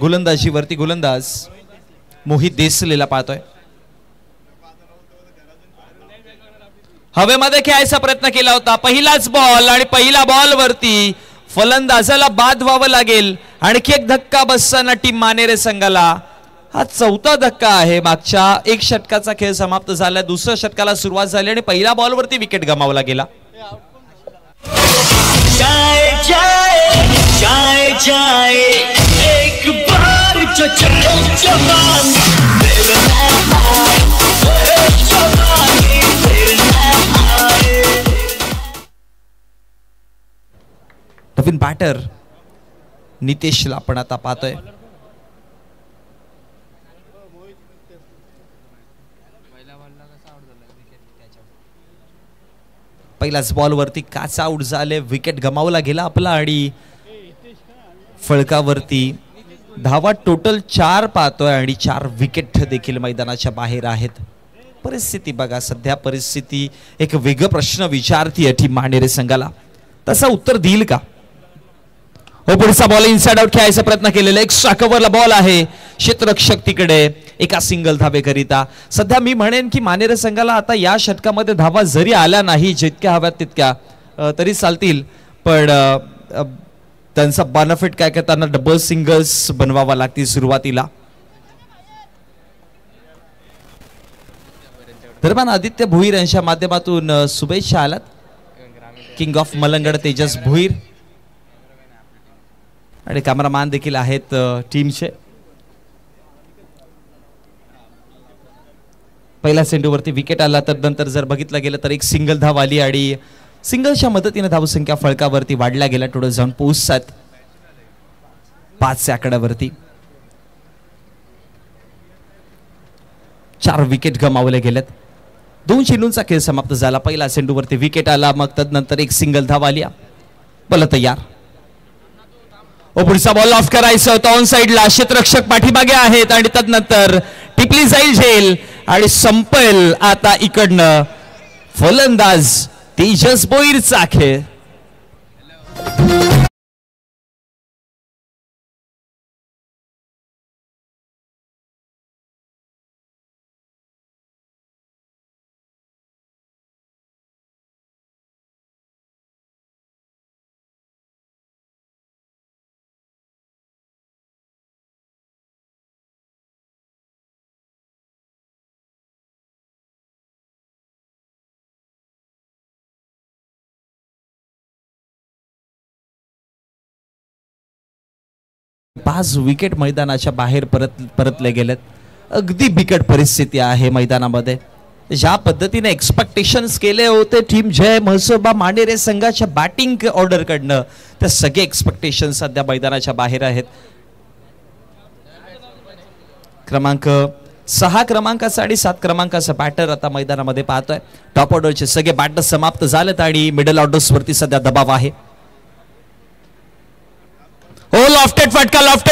गोलंदाजीवरती गोलंदाज मोहित देसलेला पाहतोय. हवेमध्ये खेळायचा प्रयत्न केला होता, पहिलाच बॉल आणि पहिला बॉल वरती फलंदाजाला बाद व्हावं लागेल. आणखी एक धक्का बसताना टीम मानेरे संघाला. हा 4था धक्का आहे. मागच्या 1 षटकाचा खेळ समाप्त झाला, दुसऱ्या षटकाला सुरुवात झाली आणि पहिल्या बॉलवरती विकेट गमावला गेला. नवीन बॅटर नितेशला आपण आता पाहतोय. पहिल्याच बॉलवरती काच आउट झाले, विकेट गमावला गेला आपला आणि फळकावरती धावा टोटल 4 पाहतोय आणि 4 विकेट देखील मैदानाच्या बाहेर आहेत. परिस्थिती बघा, सध्या परिस्थिती एक वेगळा प्रश्न विचारतीये टीम मानेरे संघाला. तसा उत्तर देईल का? पुढचा बॉल इनसाइड आउट खेळायचा प्रयत्न केलेला, एक स्ट्रायकरला बॉल आहे क्षेत्ररक्षक तिकडे एका सिंगल धावेकरिता. सध्या मी म्हणेन की मानेरे संघाला आता या षटकामध्ये धावा जरी आल्या नाही जितक्या हव्यात तितक्या तरी चालतील, पण त्यांचा बेनिफिट काय करताना डबल सिंगल्स बनवावा लागतील सुरुवातीला. दरम्यान आदित्य भोईर यांच्या माध्यमातून शुभेच्छा आल्यात. किंग ऑफ मलंगड तेजस भोईर आणि कॅमेरामॅन देखील आहेत टीमचे. पहिल्या चेंडूवरती विकेट आला, तर नंतर जर बघितलं गेलं तर एक सिंगल धाव आली आणि सिंगलच्या मदतीने धावसंख्या फळकावरती वाढल्या गेल्या. थोडं जाऊन पोहोचतात 5 आकड्यावरती. 4 विकेट गमावले गेलेत. 2 चेंडूंचा खेळ समाप्त झाला. पहिला चेंडूवरती विकेट आला, मग तदनंतर एक सिंगल धाव आली. बोला तयार. पुढचा बॉल ऑफ करायचं होतं ऑन साइडला. क्षेत्ररक्षक पाठीमागे आहेत आणि तदनंतर टिपली जाईल झेल आणि संपेल आता इकडनं फलंदाज तेजस भोईरचा खेळ. पाच विकेट मैदानाच्या बाहेर परतले गेलेत. अगदी बिकट परिस्थिती आहे मैदानामध्ये. ज्या पद्धतीने एक्सपेक्टेशन्स केले होते टीम जय म्हसोबा मांढेरे संघाच्या बॅटिंग ऑर्डर कडनं, त्या सगळे एक्सपेक्टेशन सध्या मैदानाच्या बाहेर आहेत. क्रमांक 6 क्रमांकाचा आणि 7 क्रमांकाचा बॅटर आता मैदानामध्ये पाहतोय. टॉप ऑर्डरचे सगळे बॅटर समाप्त झालेत आणि मिडल ऑर्डर्स वरती सध्या दबाव आहे. लॉफ्टेड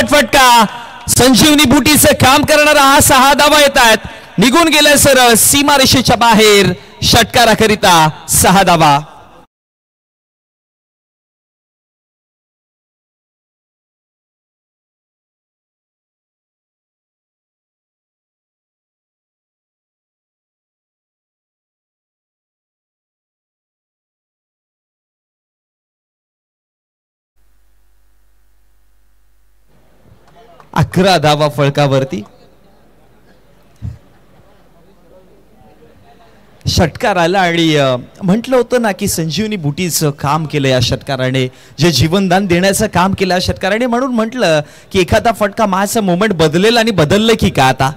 फटका संजीवनी बुटीचं काम करणारा हा 6 धावा येत आहेत. निघून गेले सरळ सीमारेषेच्या बाहेर षटकाराकरिता 6 धावा. अकरा धावा फळकावरती. षटकार आला आणि म्हटलं होतं ना की संजीवनी बुटीचं काम केलं या षटकाराने, जे जीवनदान देण्याचं काम केलं या षटकाराने, म्हणून म्हटलं की एखादा फटका माझं मोमेंट बदलेल आणि बदललं की का आता.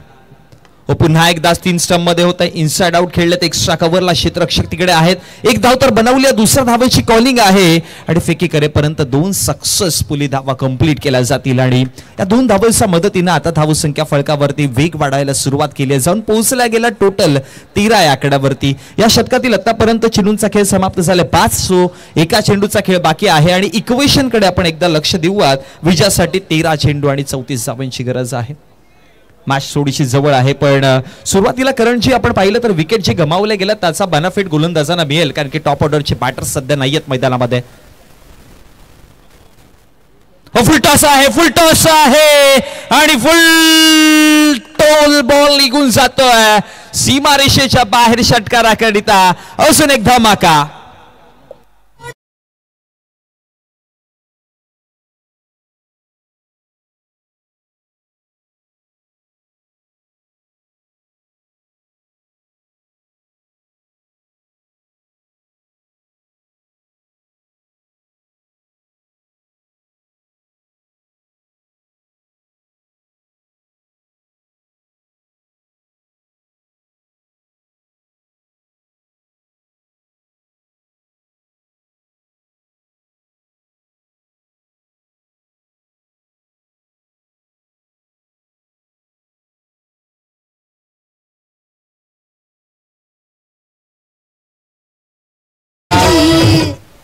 पुन्हा एकदा 3 स्टंप मध्ये होत आहे. इनसाइड आउट खेळलेत. एक्स्ट्रा कव्हरला क्षेत्ररक्षक तिकडे आहेत. एक धाव तर बनवली. दुसऱ्या धावेची कॉलिंग आहे आणि फेकी करेपर्यंत 2 सक्सेसफुली धावा कंप्लीट केल्या जातील आणि या 2 धावांच्या मदतीने आता धावसंख्या फळकावरती वेग वाढायला सुरुवात केली. जाऊन पोहोचला गेला टोटल 13 या आकड्यावरती. या षटकातील आतापर्यंत चेंडूंचा खेळ समाप्त झाला 5. एका चेंडूचा खेळ बाकी आहे आणि इक्वेशन कडे आपण एकदा लक्ष देऊयात. विजयासाठी 13 चेंडू आणि 34 धावांची गरज आहे. मॅच थोडीशी जवळ आहे, पण सुरुवातीला करंजी आपण पाहिलं तर विकेट जे गमावले गेले त्याचा बेनिफिट गोलंदाजांना मिळेल, कारण की टॉप ऑर्डरचे बॅटर सध्या नाहीयेत मैदानामध्ये. फुल टॉस आहे आणि फुल टोल बॉल निघून जातोय सीमारेषेच्या बाहेर षटकाराकरिता. अजून एक धमाका.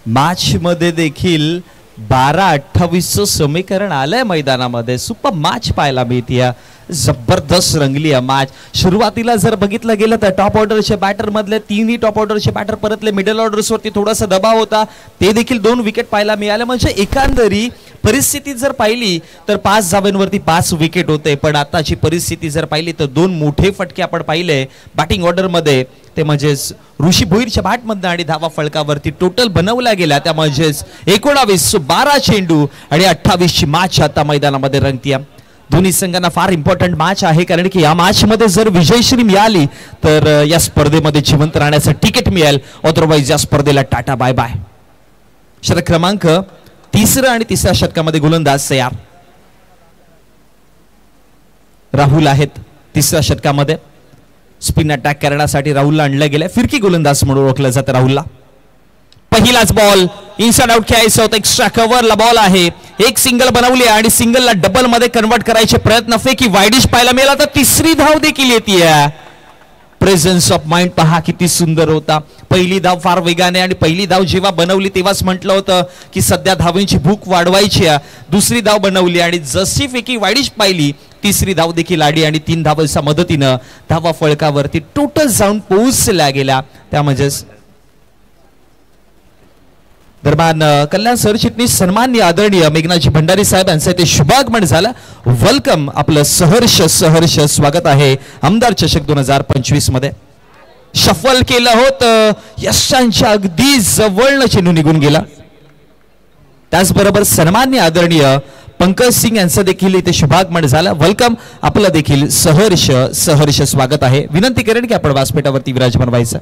मॅच मध्ये देखील 12-28 समीकरण आलंय मैदानामध्ये. सुपर मॅच पाहायला मिळते. जबरदस्त रंगली आहे मॅच. सुरुवातीला जर बघितलं गेलं तर टॉप ऑर्डरचे बॅटर मधले 3 टॉप ऑर्डरचे बॅटर परतले. मिडल ऑर्डर्स वरती थोडासा दबाव होता, ते देखील 2 विकेट पाहायला मिळाले. म्हणजे एकंदरी परिस्थिती जर पाहिली तर 5 धावांवरती 5 विकेट होते. पण आताची परिस्थिती जर पाहिली तर 2 मोठे फटके आपण पाहिले बॅटिंग ऑर्डर मध्ये, ते म्हणजेच ऋषी भोईरच्या बॅट मधनं आणि धावा फळकावरती टोटल बनवल्या गेल्या. त्या म्हणजेच 19 12 चेंडू आणि 28 ची मॅच आता मैदानामध्ये रंगतीये. दोन्ही संघांना फार इम्पॉर्टंट मॅच आहे, कारण की या मॅच मध्ये जर विजयश्री मिळाली तर या स्पर्धेमध्ये जिवंत राहण्याचं तिकीट मिळेल. अदरवाईज या स्पर्धेला टाटा बाय बाय. षटक क्रमांक 3 आणि 3ऱ्या षटकामध्ये गोलंदाज तयार. राहुल आहेत 3ऱ्या षटकामध्ये. स्पिन अटॅक करण्यासाठी राहुलला आणलं गेलं. फिरकी गोलंदाज म्हणून ओळखलं जातं राहुलला. पहिलाच बॉल इनसाइड आउट खेळायचं होतं. एक्स्ट्रा कव्हरला बॉल आहे. एक सिंगल बनवली आणि सिंगलला डबल मध्ये कन्वर्ट करायचे प्रयत्न. फेकी वाईडिश पाहायला मिळाला तर तिसरी धाव देखील येते. प्रेझेन्स ऑफ माइंड पहा किती सुंदर होता. पहिली धाव फार वेगाने आणि पहिली धाव जेव्हा बनवली तेव्हाच म्हटलं होतं की सध्या धावांची भूक वाढवायची. दुसरी धाव बनवली आणि जशी फेकी वाईडिश पाहिली तिसरी धाव देखील आली आणि 3 धावांच्या मदतीनं धावा फळकावरती टोटल जाऊन पोहोचल्या गेल्या. त्यामध्ये दरम्यान कल्याण सरचिटणीस सन्माननीय आदरणीय मेघनाजी भंडारी साहेब यांचं ते शुभागमन झालं. वेलकम, आपलं सहर्ष स्वागत आहे आमदार चषक 2025 मध्ये. शफल केलं होतं, यशांच्या अगदी जवळनं चेंडू निघून गेला. त्याचबरोबर सन्माननीय आदरणीय पंकज सिंग यांचं देखील इथे शुभागमन झालं. वेलकम, आपलं देखील सहर्ष स्वागत आहे. विनंती करेन की आपण व्यासपीठावरती विराजमान व्हायचं.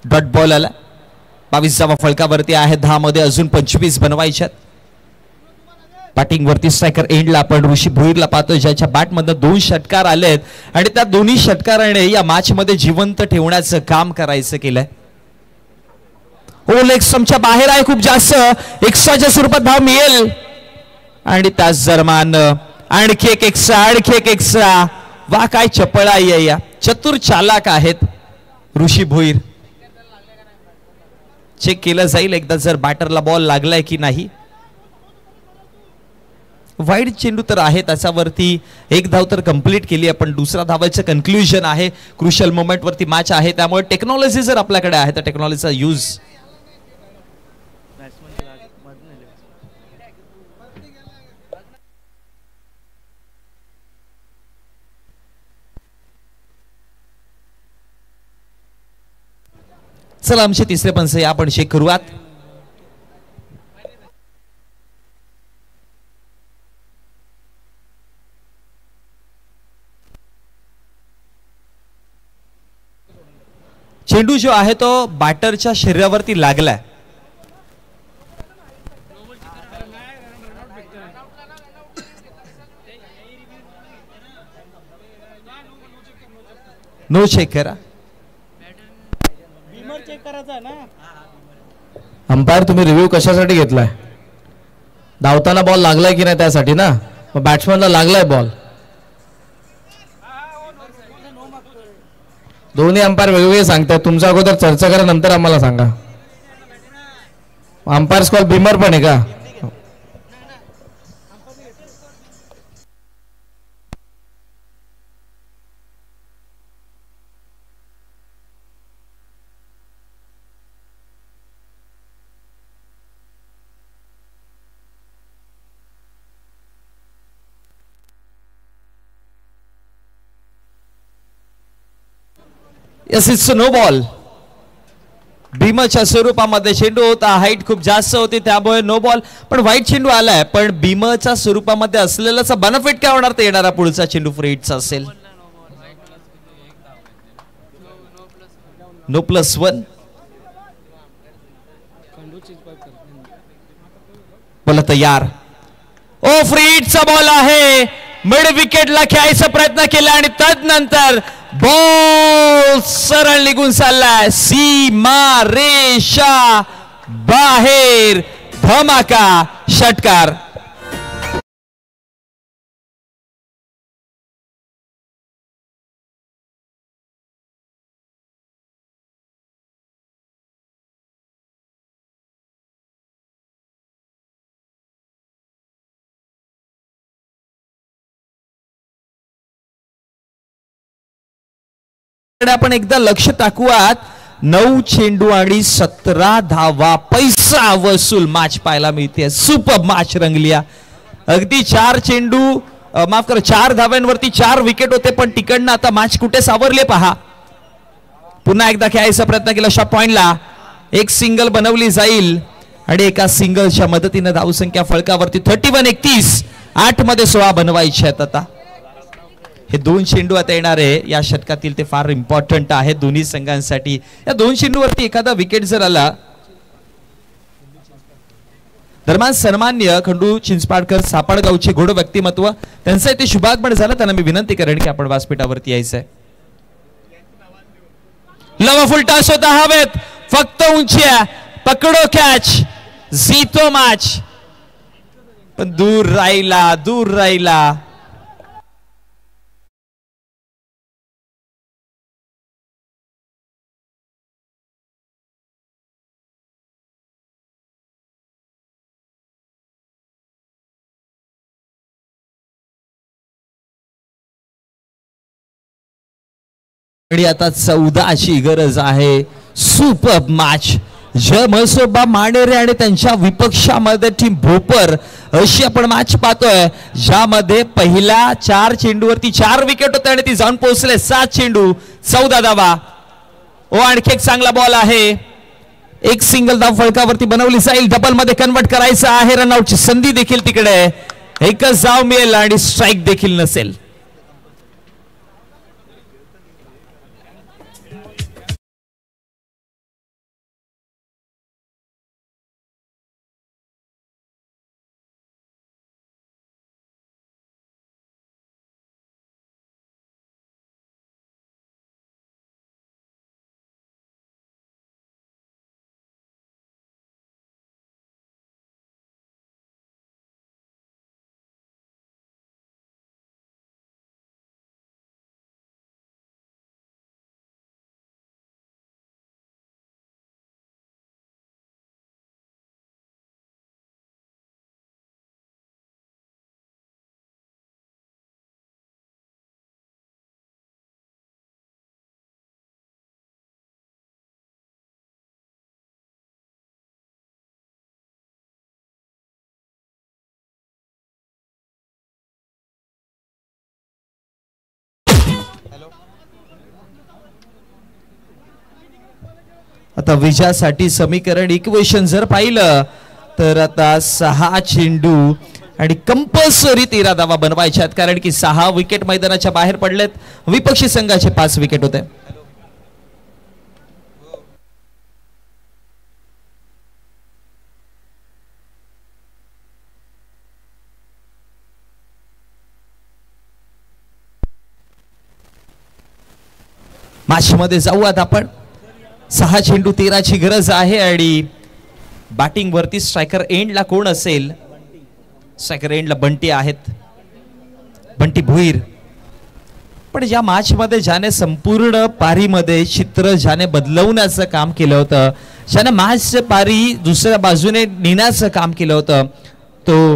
डॉट बॉल आला. 22 धावा फलकावरती आहे. 10 मध्ये अजून 25 बनवायच्यात. बॅटिंग वरती स्ट्रायकर एंडला आपण ऋषी भोईरला पाहतो ज्याच्या बॅट मधनं 2 षटकार आलेत आणि त्या दोन्ही षटकाराने या मॅच मध्ये जिवंत ठेवण्याचं काम करायचं केलंय. हो, लेग स्टंपच्या बाहेर आहे. खूप जास्त एक्स्ट्राच्या स्वरूपात धाव मिळेल आणि त्याच दरम्यान आणखी एक एक्स्ट्रा. वा काय चपळाई आहे या. चतुर चालाक आहेत ऋषी भोईर. चेक केलं जाईल एकदा जर बॅटरला बॉल लागलाय की नाही. वाईड चेंडू तर आहे त्याच्यावरती एक धाव तर कंप्लीट केली आपण. दुसरा धावाचं कन्क्लुजन आहे. क्रुशियल मोमेंट वरती मॅच आहे त्यामुळे टेक्नॉलॉजी जर आपल्याकडे आहे तर टेक्नॉलॉजीचा यूज चला आमचे तिसरे पंच या आपण चेक करूयात. चेंडू जो आहे तो बॅटरच्या शरीरावरती लागलाय. नो चेक करा. अंपायर तुम्ही रिव्ह्यू कशासाठी घेतलाय? धावताना बॉल लागलाय की नाही त्यासाठी ना. बॅट्समनला लागलाय बॉल. दोन्ही अंपायर वेगवेगळे सांगतात. तुमच्या अगोदर चर्चा करा नंतर आम्हाला सांगा. अंपायर्स कॉल बिमर पण आहे का? Yes, it's no ball. भीमच्या स्वरूपामध्ये चेंडू होता. हाईट खूप जास्त होती त्यामुळे नो बॉल. पण वाईट चेंडू आलाय. पण भीमच्या स्वरूपामध्ये असलेल्याचा बेनिफिट काय होणार ते येणारा पुढचा चेंडू फ्रेटचा असेल. नो +1. बोला तयार. ओ फ्रीटचा बॉल आहे. मिड विकेटला खेळायचा प्रयत्न केला आणि तदनंतर बॉल सरळ निघून चाललाय. सीमा रेषा बाहेर. धमाका षटकार. आपण एकदा लक्ष टाकूयात. 9 चेंडू आणि 17 धावा. पैसा वसूल मॅच पाहायला मिळते. सुपर मॅच रंगली. अगदी 4 चेंडू माफ करा 4 धाव्यांवरती 4 विकेट होते पण तिकडनं आता मॅच कुठे सावरले पहा. पुन्हा एकदा खेळायचा प्रयत्न केला. शॉट पॉइंटला एक सिंगल बनवली जाईल आणि एका सिंगलच्या मदतीने धावसंख्या फळकावरती 31-31. 8 मध्ये 16 बनवायचे आहेत आता. हे 2 चेंडू आता येणार आहे या षटकातील, ते फार इम्पॉर्टंट आहे दोन्ही संघांसाठी. या 2 चेंडूवरती एखादा विकेट जर आला, दरम्यान सन्मान्य खंडू चिंचपाडकर सापडगावचे घोड व्यक्तिमत्व त्यांचं इथे शुभागमन झालं. त्यांना मी विनंती करेन की आपण व्यासपीठावरती यायचंय. लवफुल टॉस होता हवेत, फक्त उंची आहे, पकडो कॅच, जीतो मॅच, पण दूर राहिला. आणि आता 14ची गरज आहे. सुपर मॅच, जय म्हसोबा मानेरे आणि त्यांच्या विपक्षामध्ये टीम भोपर अशी आपण मॅच पाहतोय, ज्यामध्ये पहिल्या 4 चेंडूवरती 4 विकेट होते आणि ती जाऊन पोहोचले 7 चेंडू 14 धावा. आणखी एक चांगला बॉल आहे, एक सिंगल धाव फळकावरती बनवली जाईल, डबल मध्ये कन्वर्ट करायचं आहे. रनआउटची संधी देखील तिकडे, एकच धाव मिळेल आणि स्ट्राईक देखील नसेल. आता विजयासाठी समीकरण इक्वेशन जर पाहिलं तर आता 6 चेंडू आणि कंपल्सरी 13 धावा बनवायच्यात, कारण की 6 विकेट मैदानाच्या बाहेर पडलेत. विपक्षी संघाचे 5 विकेट होते. मॅच मध्ये जाऊयात आपण. 6 चेंडू 13ची गरज आहे आणि बॅटिंग वरती स्ट्रायकर एंडला कोण असेल? स्ट्रायकर एंडला बंटी आहेत, बंटी भुईर. पण या मॅच मध्ये ज्याने संपूर्ण पारीमध्ये चित्र ज्याने बदलवण्याचं काम केलं होतं, ज्याने मॅच पारी दुसऱ्या बाजूने नेण्याचं काम केलं होतं, तो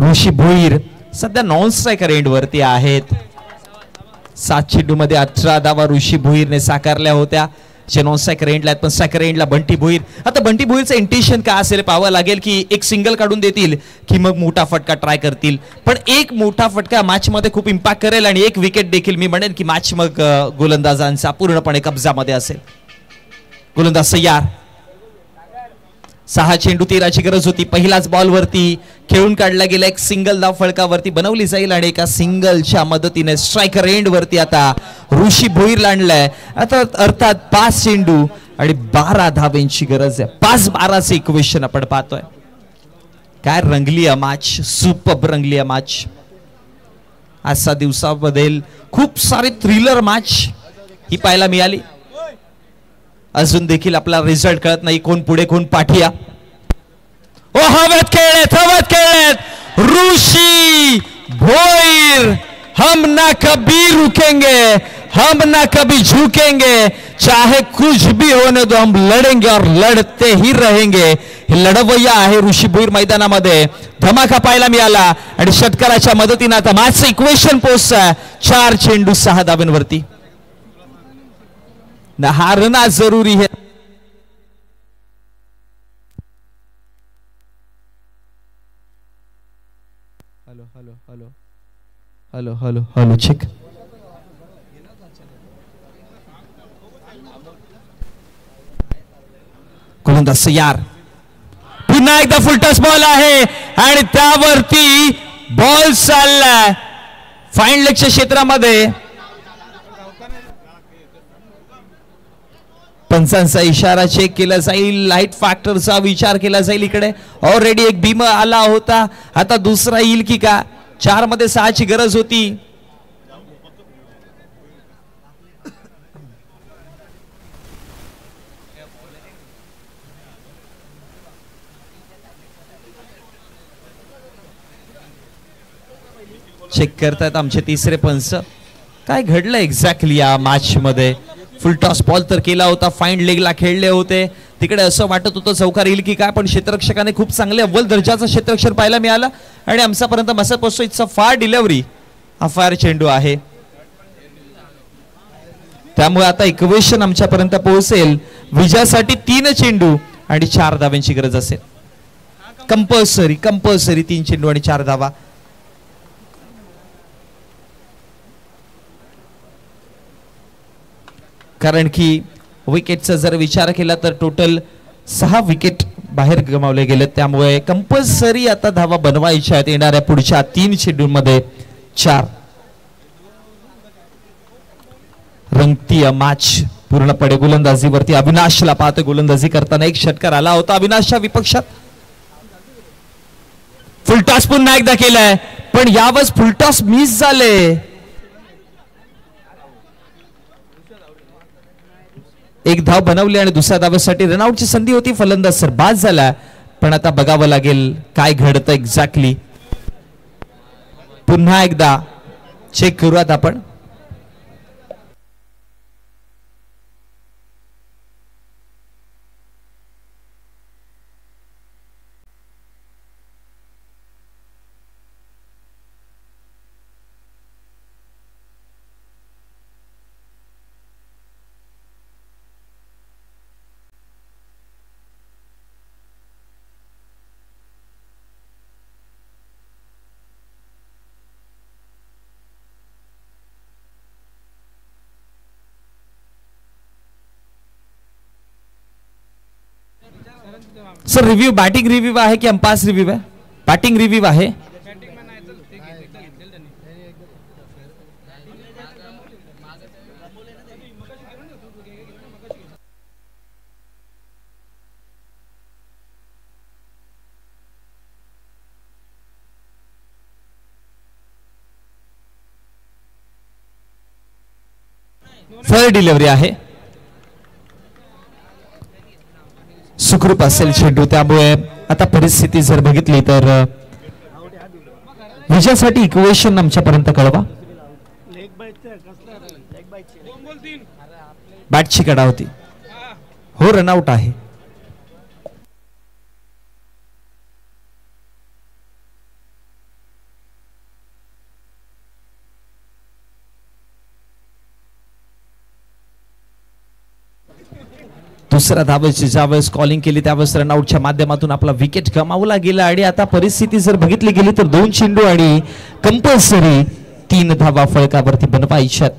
ऋषी भुईर सध्या नॉन स्ट्रायकर एंड वरती आहेत. 7 चेंडू मध्ये 18 धावा ऋषी भुईरने साकारल्या होत्या, जे नॉन स्ट्रायकर एंडला आहेत. पण स्ट्रायकर एंडला बंटी भुईर. आता बंटी भुईरचं इंटेन्शन काय असेल पाहावं लागेल, की एक सिंगल काढून देतील की मग मोठा फटका ट्राय करतील. पण एक मोठा फटका मॅच मध्ये खूप इम्पॅक्ट करेल आणि एक विकेट देखील मी म्हणेन की मॅच मग गोलंदाजांचा पूर्णपणे कब्जामध्ये असेल. गोलंदाज सय्यार. 6 चेंडू 13ची गरज होती. पहिल्याच बॉल वरती खेळून काढला गेला, एक सिंगल धाव फळकावरती बनवली जाईल आणि एका सिंगलच्या मदतीने स्ट्रायकर एंड वरती आता ऋषी भोईरला आणलाय. आता अर्थात 5 चेंडू आणि 12 धावांची गरज आहे. 5-12चे इक्वेशन आपण पाहतोय. काय रंगली आहे मॅच, सुपर रंगली आहे मॅच. आजच्या दिवसामध्ये खूप सारी थ्रिलर मॅच ही पाहायला मिळाली. अजून देखील आपला रिझल्ट कळत नाही, कोण पुढे कोण पाठीया. ओ हवेत खेळलेत ऋषी भोईर. हम ना कभी रुकेंगे, हम ना कभी झुकेंगे, चाहे कुछ भी होने दो, हम लढेंगे और लढते ही रहेंगे. हे लढवय्या आहे ऋषी भोईर मैदानामध्ये. धमाका पाहायला मिळाला आणि षटकाराच्या मदतीने आता मॅचचं इक्वेशन पोहोचतंय 4 चेंडू 6 धावांवरती. हारना जरूरी है. Hello hello hello hello hello hello check. गोलंदाज सय्यार. पुन्हा एकदा फुलटॉस बॉल आहे आणि त्यावरती बॉल चाललाय फाईन लेगच्या क्षेत्रामध्ये. पंचांचा इशारा चेक केला जाईल, लाईट फॅक्टरचा विचार केला जाईल. इकडे ऑलरेडी एक भीम आला होता, आता दुसरा येईल की का? 4 मध्ये 6 ची गरज होती. चेक करतायत आमचे तिसरे पंच. काय घडलं एक्झॅक्टली या मॅच मध्ये? फुल टॉस बॉल तर केला होता, फाईन लेगला खेळले होते. तिकडे असं वाटत होतं चौकार येईल की काय, पण क्षेत्ररक्षकाने खूप चांगले अव्वल दर्जाचं क्षेत्ररक्षण पाहायला मिळालं आणि आमच्यापर्यंत मसा पोहोचतो. इट्स अ फार डिलिव्हरी, हा फार चेंडू आहे. त्यामुळे आता इक्वेशन आमच्यापर्यंत पोहोचेल. विजयासाठी 3 चेंडू आणि 4 धावांची गरज असेल. कंपल्सरी 3 चेंडू आणि 4 धावा. कारण की विकेटचा जर विचार केला तर टोटल 6 विकेट बाहेर गमावले गेले. त्यामुळे कंपल्सरी आता धावा बनवायच्या आहेत येणाऱ्या पुढच्या 3 चेंडूंमध्ये 4. रंगती मॅच पूर्णपणे गोलंदाजीवरती. अविनाशला पाहतोय गोलंदाजी करताना. एक षटकार आला होता अविनाशच्या विपक्षात. फुलटॉस पुन्हा एकदा केलाय, पण यावेळेस फुलटॉस मिस झाले. एक धाव बनवली आणि दुसऱ्या धावेसाठी रनआउटची संधी होती. फलंदाज सर बाद झाला, पण आता बघावं लागेल काय घडतं एक्झॅक्टली. पुन्हा एकदा चेक करूयात आपण. सर रिव्ह्यू बॅटिंग रिव्ह्यू आहे की अंपायर्स रिव्ह्यू आहे? बॅटिंग रिव्ह्यू आहे. फेअर डिलिव्हरी आहे. सुखरूप असेल चेंडू. त्यामुळे आता परिस्थिती जर बघितली तर विजयासाठी इक्वेशन आमच्यापर्यंत कळवा. बॅटची कडा होती. हो, रनआउट आहे. दुसऱ्या धावेची ज्यावेळेस कॉलिंग केली त्यावेळेस रनआउटच्या माध्यमातून आपला विकेट गमावला गेला. आणि आता परिस्थिती जर बघितली गेली तर 2 चेंडू आणि कंपल्सरी 3 धावा फळकावरती बनवायच्यात.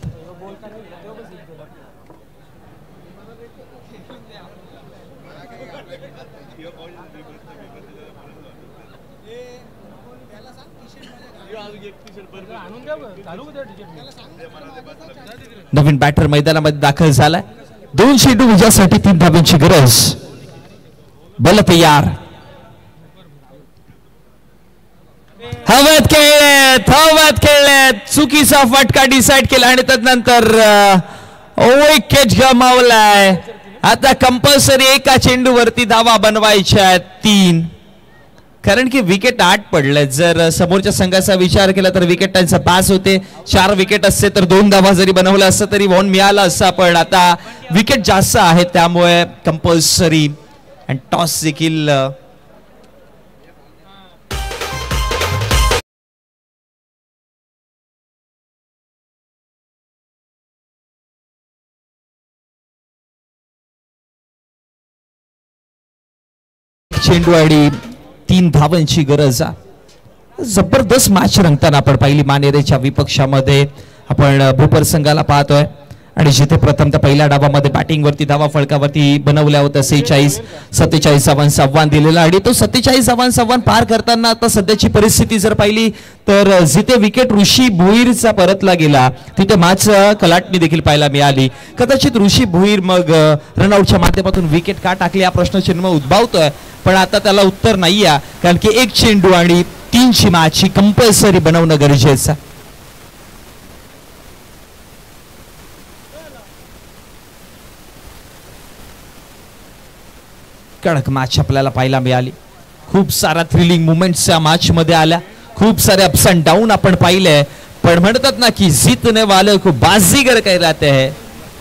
नवीन बॅटर मैदानामध्ये दाखल झालाय. 2 चेंडू विजयासाठी 3 धावांची गरज. बल तयार. हवेत खेळलेत. चुकीचा फटका डिसाइड केला आणि त्यानंतर विकेट गमावलाय. आता कंपल्सरी एका चेंडूवरती धावा बनवायच्या आहेत 3. कारण की विकेट 8 पडले. जर समोरच्या संघाचा विचार केला तर विकेट त्यांचा पास होते. 4 विकेट असते तर 2 धावा जरी बनवलं असतं तरी वॉन मिळाला असता. पण आता विकेट जास्त आहे त्यामुळे कंपल्सरी आणि टॉस देखील चेंडू आणि 3 धावांची गरज. जबरदस्त मॅच रंगताना आपण पाहिली. मानेरेच्या विपक्षामध्ये आपण भूपर संघाला पाहतोय आणि जिथे प्रथम तर पहिल्या डावामध्ये बॅटिंगवरती धावा फळकावरती बनवल्या होत्या 47 धावांचं आव्हान दिलेलं आणि तो 47 धावांचं आव्हान पार करताना आता सध्याची परिस्थिती जर पाहिली तर जिथे विकेट ऋषी भोईरचा परतला गेला तिथे मॅच कलाटणी देखील पाहायला मिळाली. कदाचित ऋषी भोईर मग रनआउटच्या माध्यमातून विकेट का टाकली हा प्रश्नचिन्ह उद्भवतोय, पण आता त्याला उत्तर नाही आहे कारण की एक चेंडू आणि 3ची मॅच ही कंपल्सरी बनवणं गरजेचं. कडक मॅच आपल्याला पाहायला मिळाली. खूप सारा थ्रिलिंग मुवमेंट्स या मॅच मध्ये आल्या, खूप सारे अप्स अँड डाऊन आपण पाहिले, पण म्हणतात ना की जीतने वाले को बाजीगर कहलाते हैं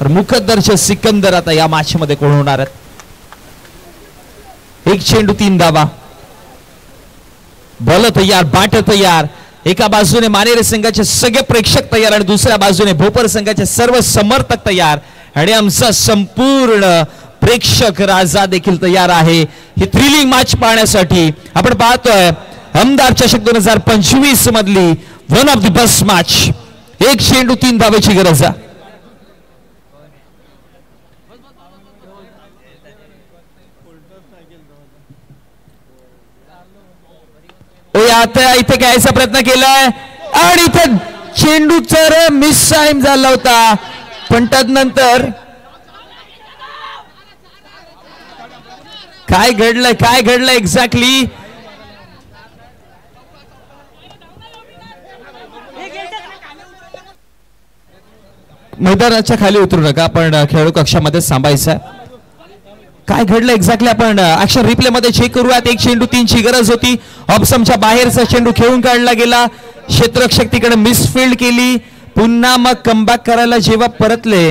और मुकद्दरचे सिकंदर आता या मॅच मध्ये कोण होणार आहेत. एक चेंडू 3 धावा, बॉल तयार, बॅट तयार. एका बाजूने मानेरे संघाचे सगळे प्रेक्षक तयार आणि दुसऱ्या बाजूने भोपर संघाचे सर्व समर्थक तयार आणि आमचा संपूर्ण प्रेक्षक राजा देखील तयार आहे ही थ्रिलिंग मॅच पाहण्यासाठी. आपण पाहतोय अहमदाबाद चषक 2025 मधली one of the best match. एक चेंडू 3 धावेची गरज आहे. आता इथे घ्यायचा प्रयत्न केलाय आणि इथे चेंडू तर मिस टाइम झाला होता, पण त्यानंतर काय घडलंय एक्झॅक्टली मैदानाच्या खाली उतरू नका, आपण खेळाडू कक्षामध्ये थांबायचं. काय घडलं एक्झॅक्टली आपण ऍक्शन रिप्ले मध्ये चेक करूयात. एक चेंडू 3ची गरज होती, ऑप्शनच्या बाहेरचा चेंडू खेळून काढला गेला, क्षेत्ररक्षक तिकडे मिसफिल्ड केली, पुन्हा मग कमबॅक करायला जेव्हा परतले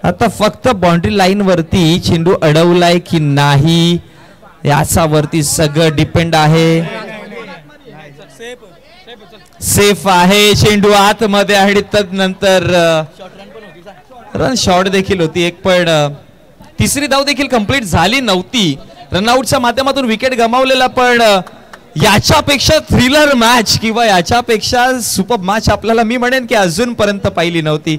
आता फक्त बाउंड्री लाईन वरती चेंडू अडवलाय की नाही याचा वरती सगळं डिपेंड आहे. सेफ आहे चेंडू आतमध्ये आणि त्यानंतर रन शॉट देखील होती एक, पण तिसरी धाव देखील कंप्लीट झाली नव्हती. रनआउटच्या माध्यमातून विकेट गमावलेला, पण याच्यापेक्षा थ्रिलर मॅच किंवा याच्यापेक्षा सुपर मॅच आपल्याला मी म्हणेन की अजूनपर्यंत पाहिली नव्हती.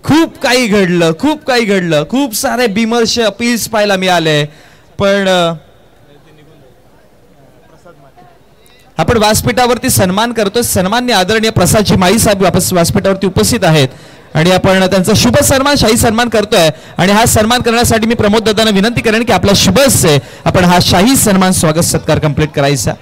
खूप काही घडलं, खूप सारे बिमर्स अपील्स पाहायला मिळाले, पण आपण व्यासपीठावरती सन्मान करतोय. सन्मान्य आदरणीय प्रसादजी माळी साहेब व्यासपीठावरती उपस्थित आहेत आणि आपण त्यांचा शुभ सन्मान, शाही सन्मान करतोय. आणि हा सन्मान करण्यासाठी मी प्रमोद दादांना विनंती करेन की आपला शुभ हस्ते आपण हा शाही सन्मान स्वागत सत्कार कंप्लीट करायचा.